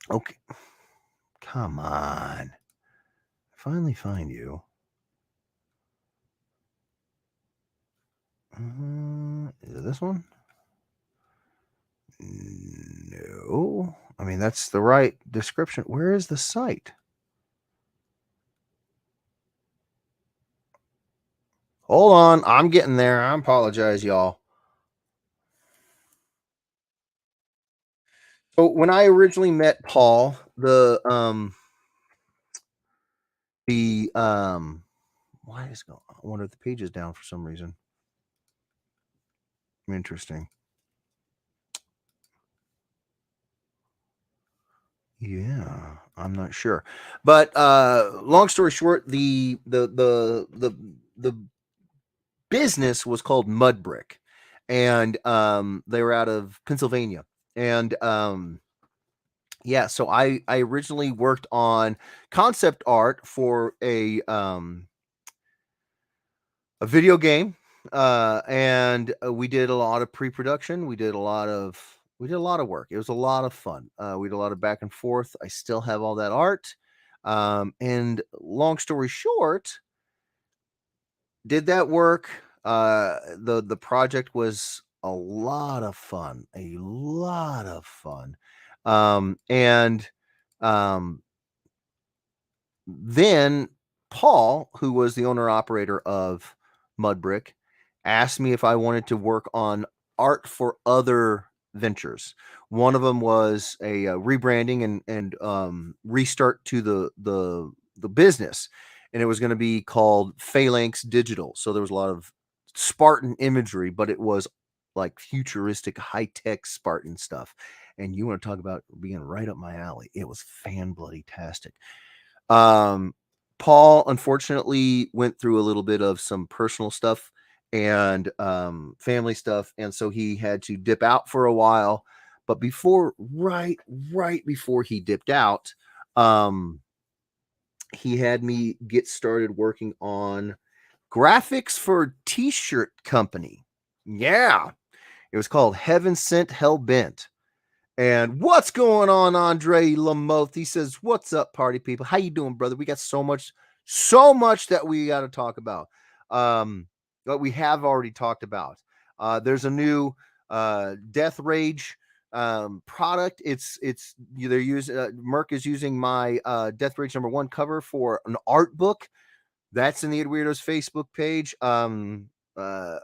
Okay. Come on. Finally find you. Is it this one? No. I mean, that's the right description. Where is the site? Hold on. I'm getting there. I apologize, y'all. So when I originally met Paul, why is going? I wonder if the page is down for some reason. Interesting. Yeah, I'm not sure. But long story short, the business was called Mud Brick, and they were out of Pennsylvania. And yeah, so I originally worked on concept art for a video game, and we did a lot of pre-production. We did a lot of work. It was a lot of fun. We did a lot of back and forth. I still have all that art. And long story short, did that work. The project was a lot of fun. A lot of fun. And then Paul, who was the owner operator of Mudbrick, asked me if I wanted to work on art for other ventures. One of them was a rebranding and restart to the business, and it was going to be called Phalanx Digital. So there was a lot of Spartan imagery, but it was like futuristic, high tech Spartan stuff. And you want to talk about being right up my alley? It was fan bloody tastic. Um, Paul unfortunately went through a little bit of some personal stuff and family stuff, and so he had to dip out for a while. But before, right before he dipped out, um, he had me get started working on graphics for a t-shirt company. Yeah, it was called Heaven Sent Hell Bent. And what's going on, Andre Lamoth? He says, "What's up, party people? How you doing, brother? We got so much that we got to talk about. What we have already talked about. There's a new Death Rage product. It's they're using Merc is using my Death Rage #1 cover for an art book. That's in the Edweirdos Facebook page. Uh,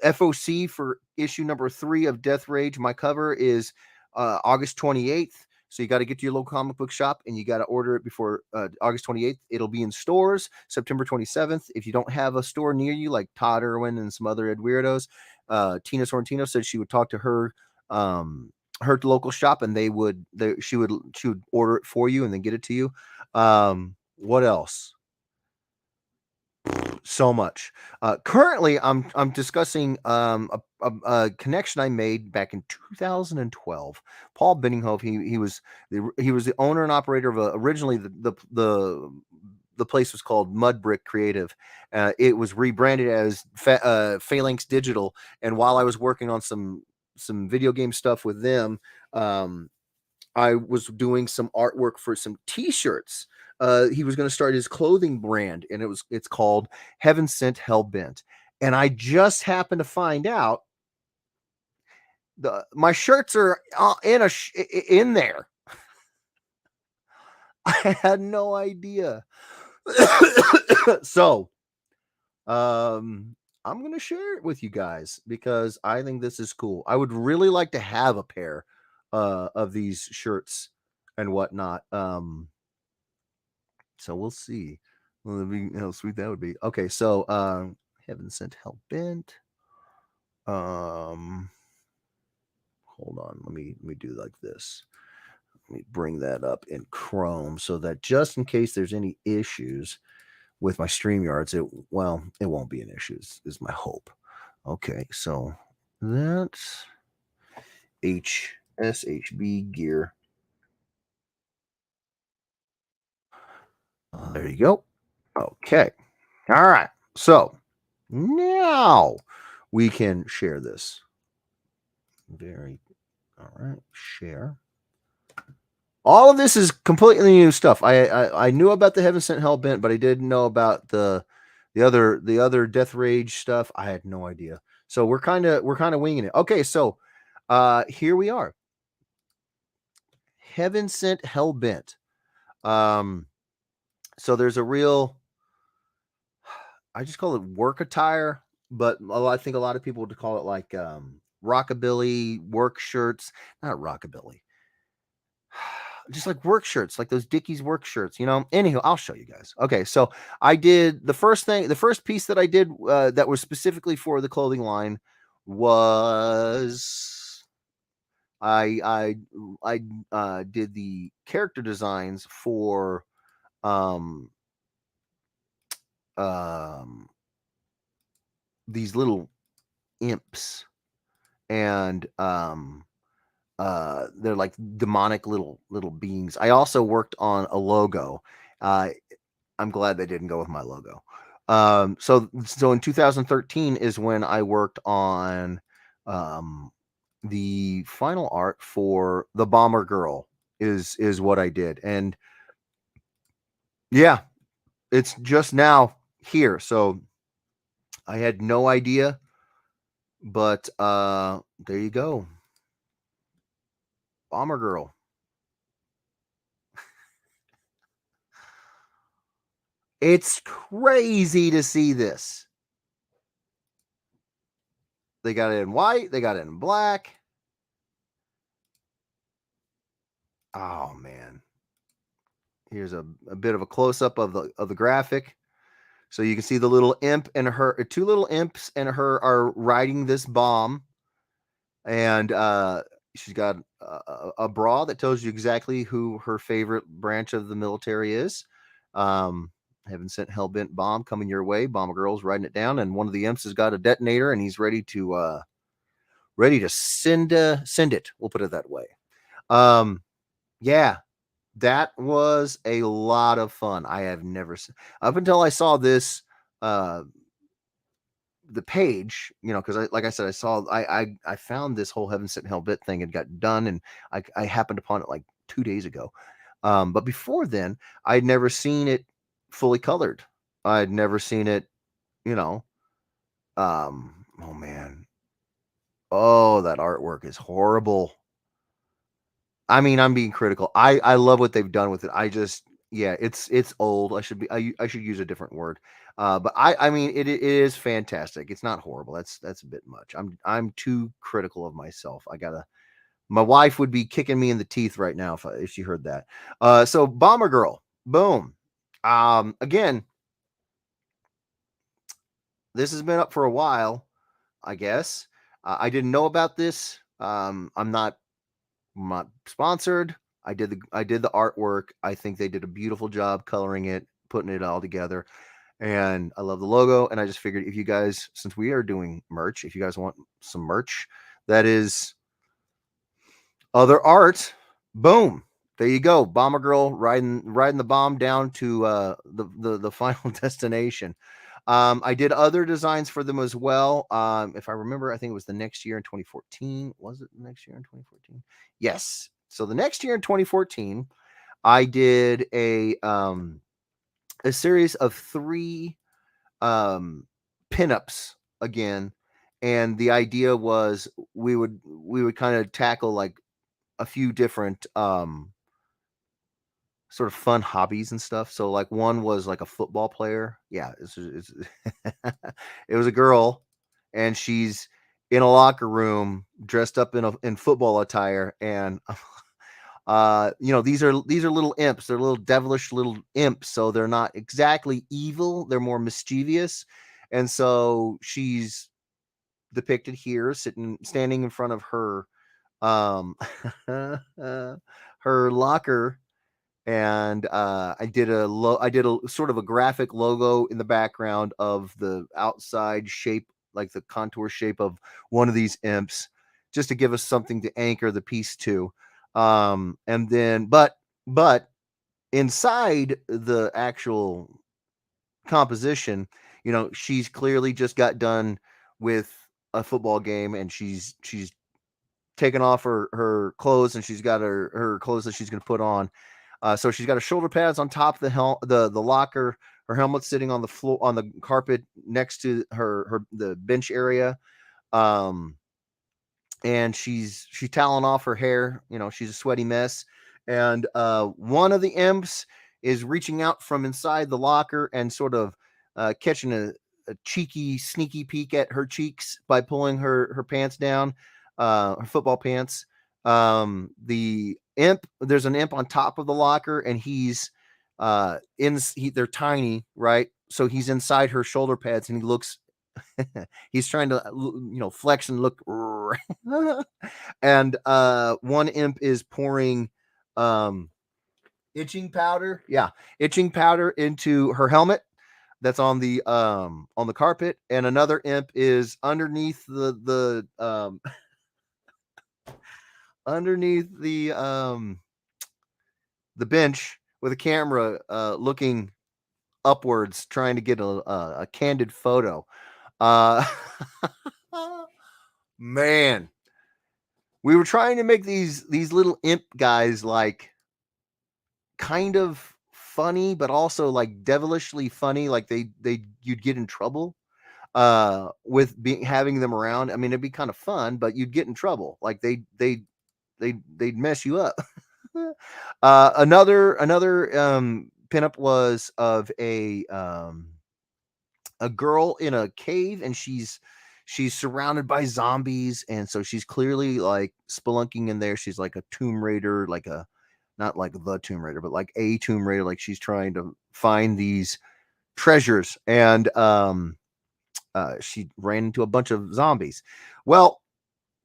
FOC for issue #3 of Death Rage. My cover is August 28th. So you got to get to your local comic book shop and you got to order it before August 28th. It'll be in stores September 27th. If you don't have a store near you, like Todd Irwin and some other Edweirdos, Tina Sorrentino said she would talk to her local shop and she would order it for you and then get it to you. What else? So much. Currently, I'm discussing a connection I made back in 2012. Paul Benninghoff. He was the owner and operator of originally the place was called Mud Brick Creative. It was rebranded as Phalanx Digital. And while I was working on some video game stuff with them, I was doing some artwork for some T-shirts. He was going to start his clothing brand, and it's called Heaven Sent Hell Bent. And I just happened to find out my shirts are in there. I had no idea. So, I'm going to share it with you guys because I think this is cool. I would really like to have a pair of these shirts and whatnot. So we'll see. How sweet that would be. Okay, so Heaven Sent Hell Bent. Hold on. Let me do like this. Let me bring that up in Chrome so that just in case there's any issues with my StreamYards, it won't be an issue, is my hope. Okay, so that's SHB gear. There you go. Okay. All right. So now we can share this. All right. Share. All of this is completely new stuff. I knew about the Heaven Sent Hell Bent, but I didn't know about the other Death Rage stuff. I had no idea. So we're kind of winging it. Okay, so here we are. Heaven Sent Hell Bent. So there's a real, I just call it work attire, but I think a lot of people would call it like rockabilly work shirts. Not rockabilly. Just like work shirts, like those Dickies work shirts, Anywho, I'll show you guys. Okay, so I did the first piece that I did that was specifically for the clothing line was I did the character designs for these little imps, and they're like demonic little beings. I also worked on a logo. I'm glad they didn't go with my logo. So in 2013 is when I worked on the final art for the Bomber Girl is what I did. And yeah, it's just now here. So I had no idea, but there you go. Bomber Girl. It's crazy to see this. They got it in white. They got it in black. Oh man. Here's a bit of a close up of the graphic. So you can see the little imp and her two little imps and her are riding this bomb, and she's got a bra that tells you exactly who her favorite branch of the military is. Um, Heaven sent hellbent bomb coming your way. Bomber girl's writing it down, and one of the imps has got a detonator, and he's ready to send it. We'll put it that way. Yeah, that was a lot of fun. I have never up until I saw this uh the page, because like I said, I found this whole Heaven Sent Hell Bit thing had got done, and I happened upon it like 2 days ago. But before then, I'd never seen it fully colored. I'd never seen it, you know. Oh man, oh that artwork is horrible. I mean, I'm being critical. I love what they've done with it. I just yeah, it's old. I should use a different word. But I mean it is fantastic. It's not horrible. That's a bit much. I'm too critical of myself. My wife would be kicking me in the teeth right now if she heard that. So Bomber Girl, boom. Again, this has been up for a while, I guess. I didn't know about this. I'm not sponsored. I did the artwork. I think they did a beautiful job coloring it, putting it all together. And I love the logo. And I just figured if you guys, since we are doing merch, if you guys want some merch that is other art, boom. There you go. Bomber girl riding the bomb down to the final destination. I did other designs for them as well. If I remember, I think it was the next year in 2014. Was it the next year in 2014? Yes. So the next year in 2014, I did a series of three pinups again, and the idea was we would kind of tackle like a few different sort of fun hobbies and stuff. So like one was like a football player. Yeah, it's it was a girl, and she's in a locker room dressed up in football attire, and these are little imps. They're little devilish little imps, so they're not exactly evil. They're more mischievous, and so she's depicted here standing in front of her um her locker, and I did a sort of a graphic logo in the background of the outside shape, like the contour shape of one of these imps, just to give us something to anchor the piece to. And then, but inside the actual composition, she's clearly just got done with a football game, and she's taken off her clothes, and she's got her clothes that she's going to put on. So she's got her shoulder pads on top of the locker. Her helmet's sitting on the floor on the carpet next to the bench area. Um, and she's toweling off her hair. She's a sweaty mess. And one of the imps is reaching out from inside the locker and sort of catching a cheeky, sneaky peek at her cheeks by pulling her pants down, her football pants. There's an imp on top of the locker, and they're tiny, right? So he's inside her shoulder pads, and he's trying to flex and look. And one imp is pouring itching powder. Yeah, itching powder into her helmet that's on the carpet, and another imp is underneath the underneath the bench with a camera looking upwards, trying to get a candid photo. uh Man, we were trying to make these little imp guys like kind of funny, but also like devilishly funny, like you'd get in trouble with having them around. I mean, it'd be kind of fun, but you'd get in trouble, like they'd mess you up. Another pinup was of a girl in a cave, and she's surrounded by zombies, and so she's clearly like spelunking in there. She's like a Tomb Raider, like a not like the Tomb Raider, but like a Tomb Raider. Like she's trying to find these treasures, and she ran into a bunch of zombies. Well,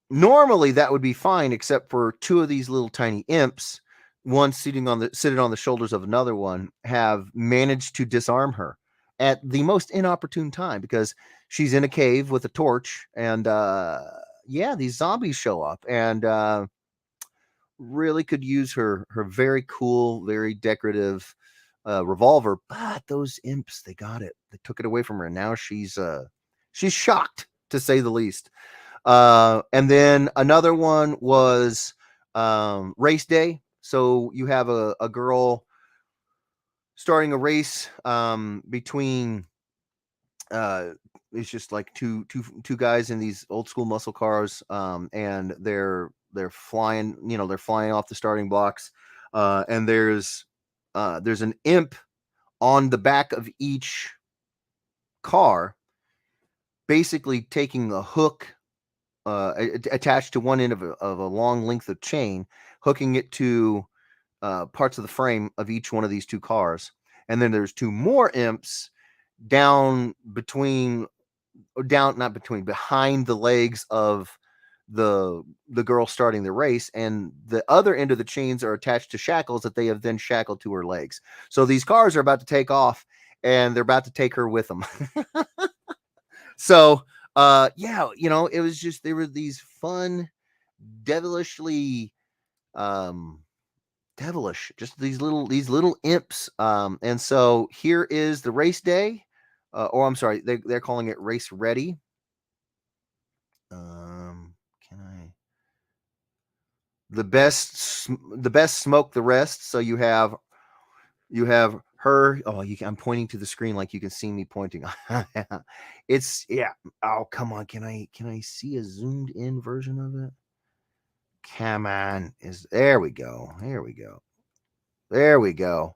normally that would be fine, except for two of these little tiny imps, one sitting on the shoulders of another one, have managed to disarm her at the most inopportune time because she's in a cave with a torch, and yeah, these zombies show up, and really could use her very cool, very decorative revolver. But those imps, they got it. They took it away from her, and now she's shocked, to say the least. And then another one was race day. So you have a girl starting a race between it's just like two guys in these old school muscle cars, and they're flying, they're flying off the starting blocks, and there's an imp on the back of each car, basically taking a hook attached to one end of a long length of chain, hooking it to parts of the frame of each one of these two cars. And then there's two more imps down between, or down, not between, behind the legs of the girl starting the race, and the other end of the chains are attached to shackles that they have then shackled to her legs. So these cars are about to take off, and they're about to take her with them. So yeah, it was just, there were these fun, devilishly devilish, just these little imps. And so here is the race day, or I'm sorry, they're calling it race ready. Can I the best smoke the rest. So you have her. Oh, I'm pointing to the screen like you can see me pointing. It's, yeah. Oh, come on. Can I see a zoomed in version of it? Come on. There we go. There we go. There we go.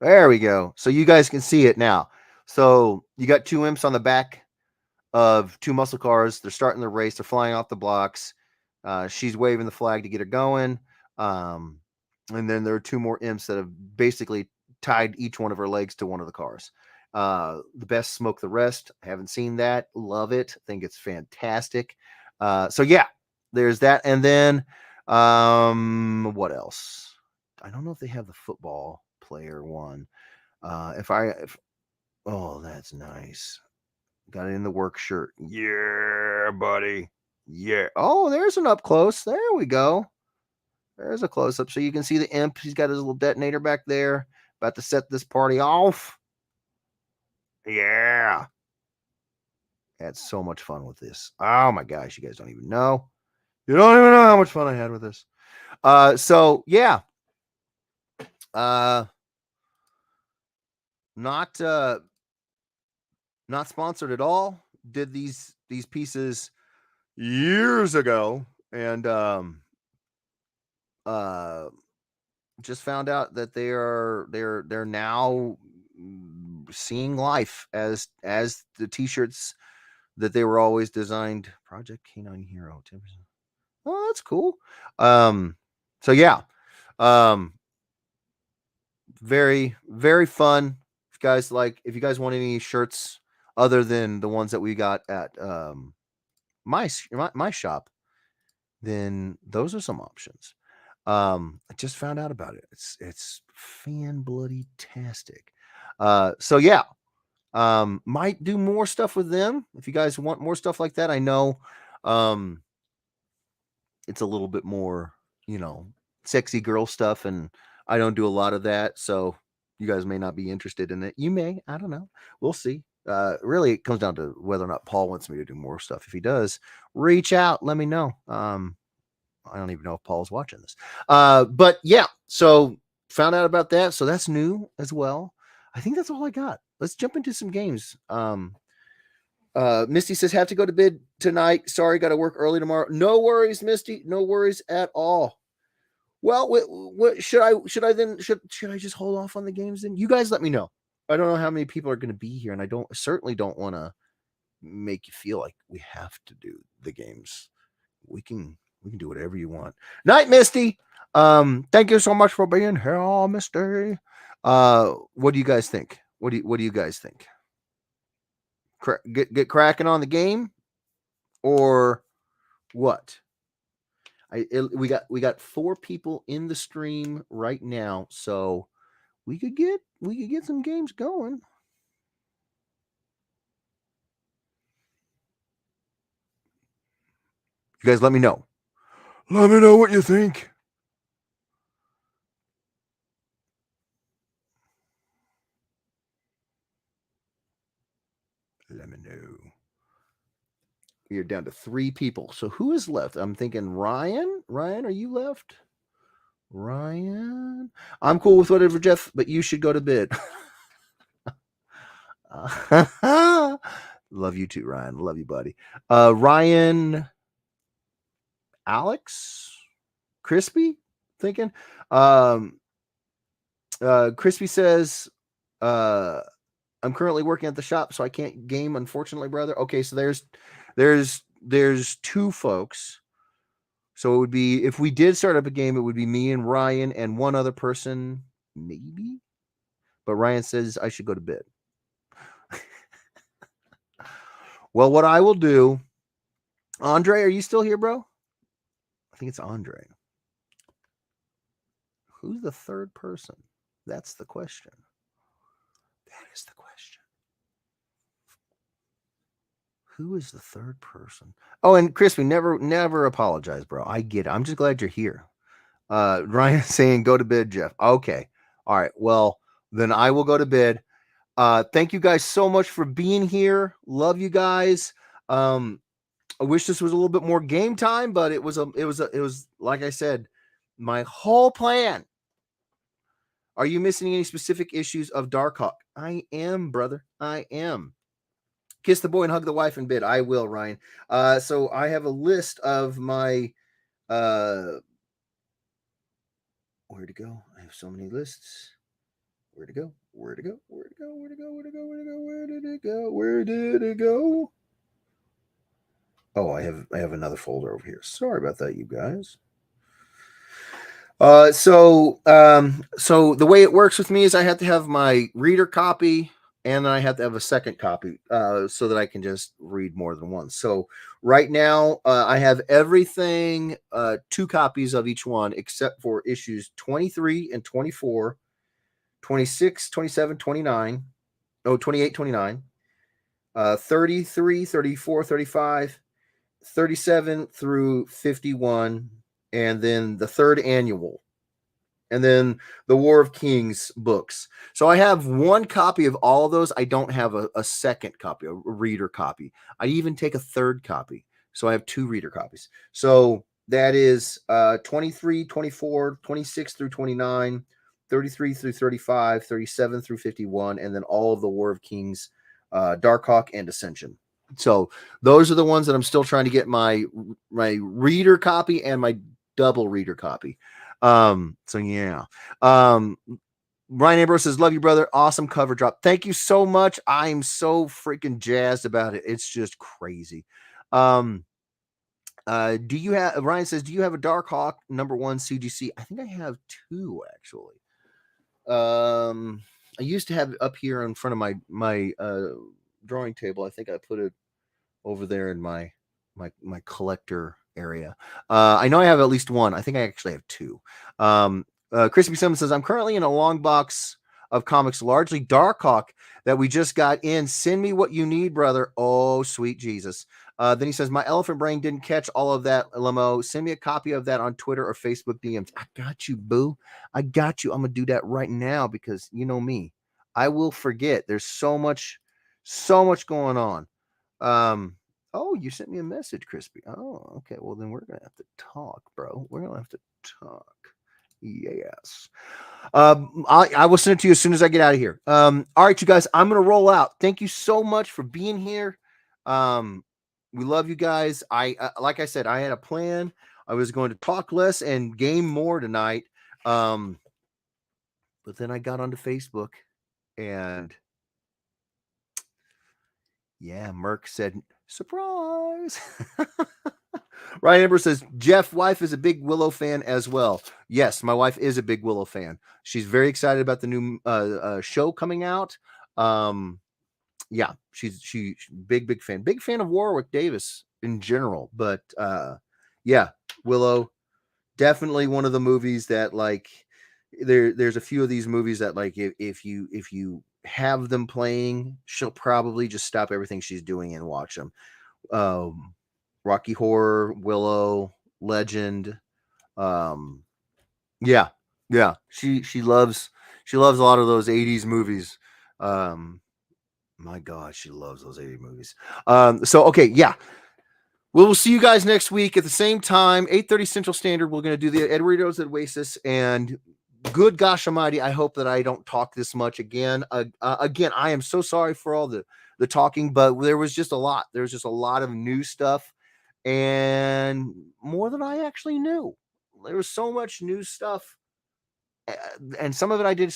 There we go. So you guys can see it now. So you got two imps on the back of two muscle cars. They're starting the race. They're flying off the blocks. She's waving the flag to get her going. And then there are two more imps that have basically tied each one of her legs to one of the cars. The best smoke the rest. I haven't seen that. Love it. Think it's fantastic. So yeah, there's that. And then what else? I don't know if they have the football player one. Oh, that's nice. Got it in the work shirt. Yeah, buddy. Yeah. Oh, there's an up close. There we go. There's a close up. So you can see the imp. He's got his little detonator back there. About to set this party off. Yeah. Had so much fun with this. Oh my gosh. You guys don't even know. You don't even know how much fun I had with this. So yeah. Not sponsored at all. Did these pieces years ago, and just found out that they're now seeing life as the t-shirts that they were always designed. Project Canine Hero 10%. Oh, that's cool. So yeah, very, very fun. If you guys want any shirts other than the ones that we got at my shop, then those are some options. I just found out about it. It's fan bloody tastic. So yeah, might do more stuff with them if you guys want more stuff like that. I know it's a little bit more, sexy girl stuff, and I don't do a lot of that, so you guys may not be interested in it. You may, I don't know. We'll see. Really, it comes down to whether or not Paul wants me to do more stuff. If he does, reach out, let me know. I don't even know if Paul's watching this. But yeah, so found out about that. So that's new as well. I think that's all I got. Let's jump into some games. Misty says, have to go to bed tonight. Sorry, got to work early tomorrow. No worries, Misty. No worries at all. Well, what should I just hold off on the games then? You guys let me know. I don't know how many people are going to be here, and I certainly don't want to make you feel like we have to do the games. We can do whatever you want. Night, Misty. Thank you so much for being here, Mister. What do you guys think? What do you guys think? Get cracking on the game or what? We got 4 people in the stream right now, so we could get some games going. You guys let me know. Let me know what you think. Let me know. You're down to 3 people. So who is left? I'm thinking Ryan. Ryan, are you left? Ryan. I'm cool with whatever, Jeff, but you should go to bed. Love you too, Ryan. Love you, buddy. Ryan, Alex, Crispy, thinking. Crispy says, I'm currently working at the shop, so I can't game, unfortunately, brother. Okay, so there's 2 folks. So it would be, if we did start up a game, it would be me and Ryan and one other person, maybe. But Ryan says I should go to bed. Well, what I will do, Andre, are you still here, bro? I think it's Andre. Who's the third person? That's the question. That is the question. Who is the third person? Oh, and Crispy, never apologize, bro. I get it. I'm just glad you're here. Ryan saying go to bed, Jeff. Okay. All right. Well, then I will go to bed. Thank you guys so much for being here. Love you guys. I wish this was a little bit more game time, but it was like I said, my whole plan. Are you missing any specific issues of Darkhawk? I am, brother. I am. Kiss the boy and hug the wife in bed. I will, Ryan. So I have a list of my where to go. I have so many lists. Where to go? Where to go? Where to go? Where to go? Where to go? Where to go? Where did it go? Where did it go? Oh, I have another folder over here. Sorry about that, you guys. So the way it works with me is I have to have my reader copy and then I have to have a second copy so that I can just read more than once. So right now I have everything 2 copies of each one except for issues 23 and 24, 26, 27, 29, 28, 29, 33, 34, 35, 37 through 51, and then the 3rd annual, and then the War of Kings books. So I have 1 copy of all of those. I don't have a second copy, a reader copy. I even take a 3rd copy. So I have 2 reader copies. So that is 23, 24, 26 through 29, 33 through 35, 37 through 51, and then all of the War of Kings, Darkhawk, and Ascension. So those are the ones that I'm still trying to get my reader copy and my double reader copy. So yeah. Ryan Ambrose says, love you, brother. Awesome cover drop. Thank you so much. I'm so freaking jazzed about it. It's just crazy. Do you have, Ryan says, do you have a Darkhawk #1 CGC? I think I have 2 actually. I used to have it up here in front of my drawing table. I think I put it over there in my collector area. I know I have at least 1. I think I actually have 2. Crispy Simmons says, I'm currently in a long box of comics, largely Darkhawk, that we just got in. Send me what you need, brother. Oh, sweet Jesus. Then he says, my elephant brain didn't catch all of that, Lamo. Send me a copy of that on Twitter or Facebook DMs. I got you, boo. I got you. I'm going to do that right now because you know me. I will forget. There's so much going on. Oh, you sent me a message, Crispy. Oh, okay. Well, then we're going to have to talk, bro. We're going to have to talk. Yes. I will send it to you as soon as I get out of here. All right, you guys, I'm going to roll out. Thank you so much for being here. We love you guys. Like I said, I had a plan. I was going to talk less and game more tonight. But then I got onto Facebook and yeah, Merc said, surprise. Ryan Amber says, Jeff, wife is a big Willow fan as well. Yes, my wife is a big Willow fan. She's very excited about the new show coming out. Yeah, she's big fan. Big fan of Warwick Davis in general. But yeah, Willow, definitely one of the movies that like there's a few of these movies that like if you have them playing, she'll probably just stop everything she's doing and watch them. Rocky Horror, Willow, Legend. Um, yeah, yeah. She loves a lot of those 80s movies. My God, she loves those 80s movies. So okay, yeah. We'll see you guys next week at the same time, 8:30 Central Standard. We're gonna do the Edweirdos at Oasis, and good gosh almighty, I hope that I don't talk this much again. Again, I am so sorry for all the talking, but there was just a lot. There was just a lot of new stuff and more than I actually knew. There was so much new stuff, and some of it I did.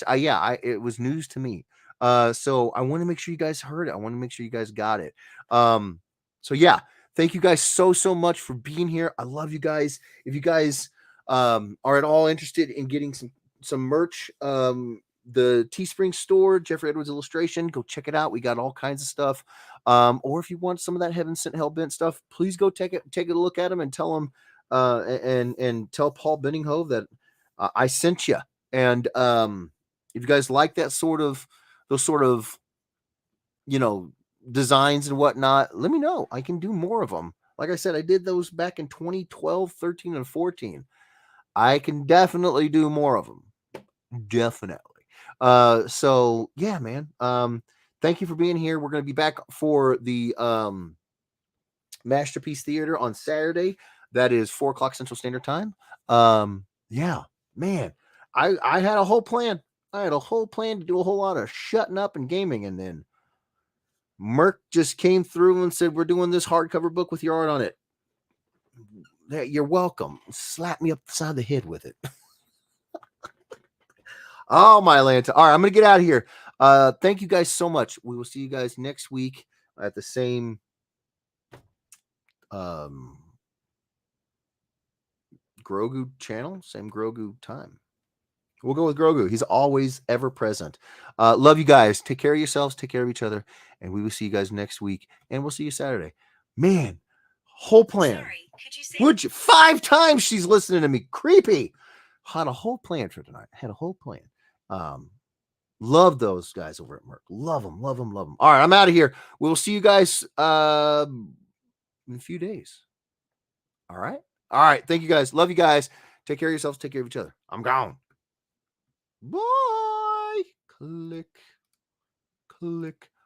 It was news to me. So I want to make sure you guys heard it. I want to make sure you guys got it. So yeah, thank you guys so much for being here. I love you guys. If you guys are at all interested in getting some merch, the Teespring store, Jeffrey Edwards illustration, go check it out. We got all kinds of stuff. Or if you want some of that Heaven Sent Hell Bent stuff, please go take a look at them and tell them and tell Paul Benninghove that I sent you. And if you guys like that those sort of designs and whatnot, let me know. I can do more of them. Like I said, I did those back in 2012, 13, and 14. I can definitely do more of them. Definitely. So yeah, man. Thank you for being here. We're gonna be back for the Masterpiece Theater on Saturday. That is 4 o'clock Central Standard Time. Yeah, man. I had a whole plan. I had a whole plan to do a whole lot of shutting up and gaming, and then Merck just came through and said, "We're doing this hardcover book with your art on it." You're welcome. Slap me up the side of the head with it. Oh, my Atlanta. All right, I'm gonna get out of here. Thank you guys so much. We will see you guys next week at the same Grogu channel, same Grogu time. We'll go with Grogu. He's always ever present. Love you guys. Take care of yourselves. Take care of each other. And we will see you guys next week. And we'll see you Saturday. Man, whole plan. Sorry, would you 5 times she's listening to me? Creepy. Had a whole plan for tonight. Had a whole plan. Love those guys over at Merck. Love them. Love them. Love them. All right, I'm out of here. We'll see you guys in a few days. All right. All right. Thank you guys. Love you guys. Take care of yourselves. Take care of each other. I'm gone. Bye. Click. Click.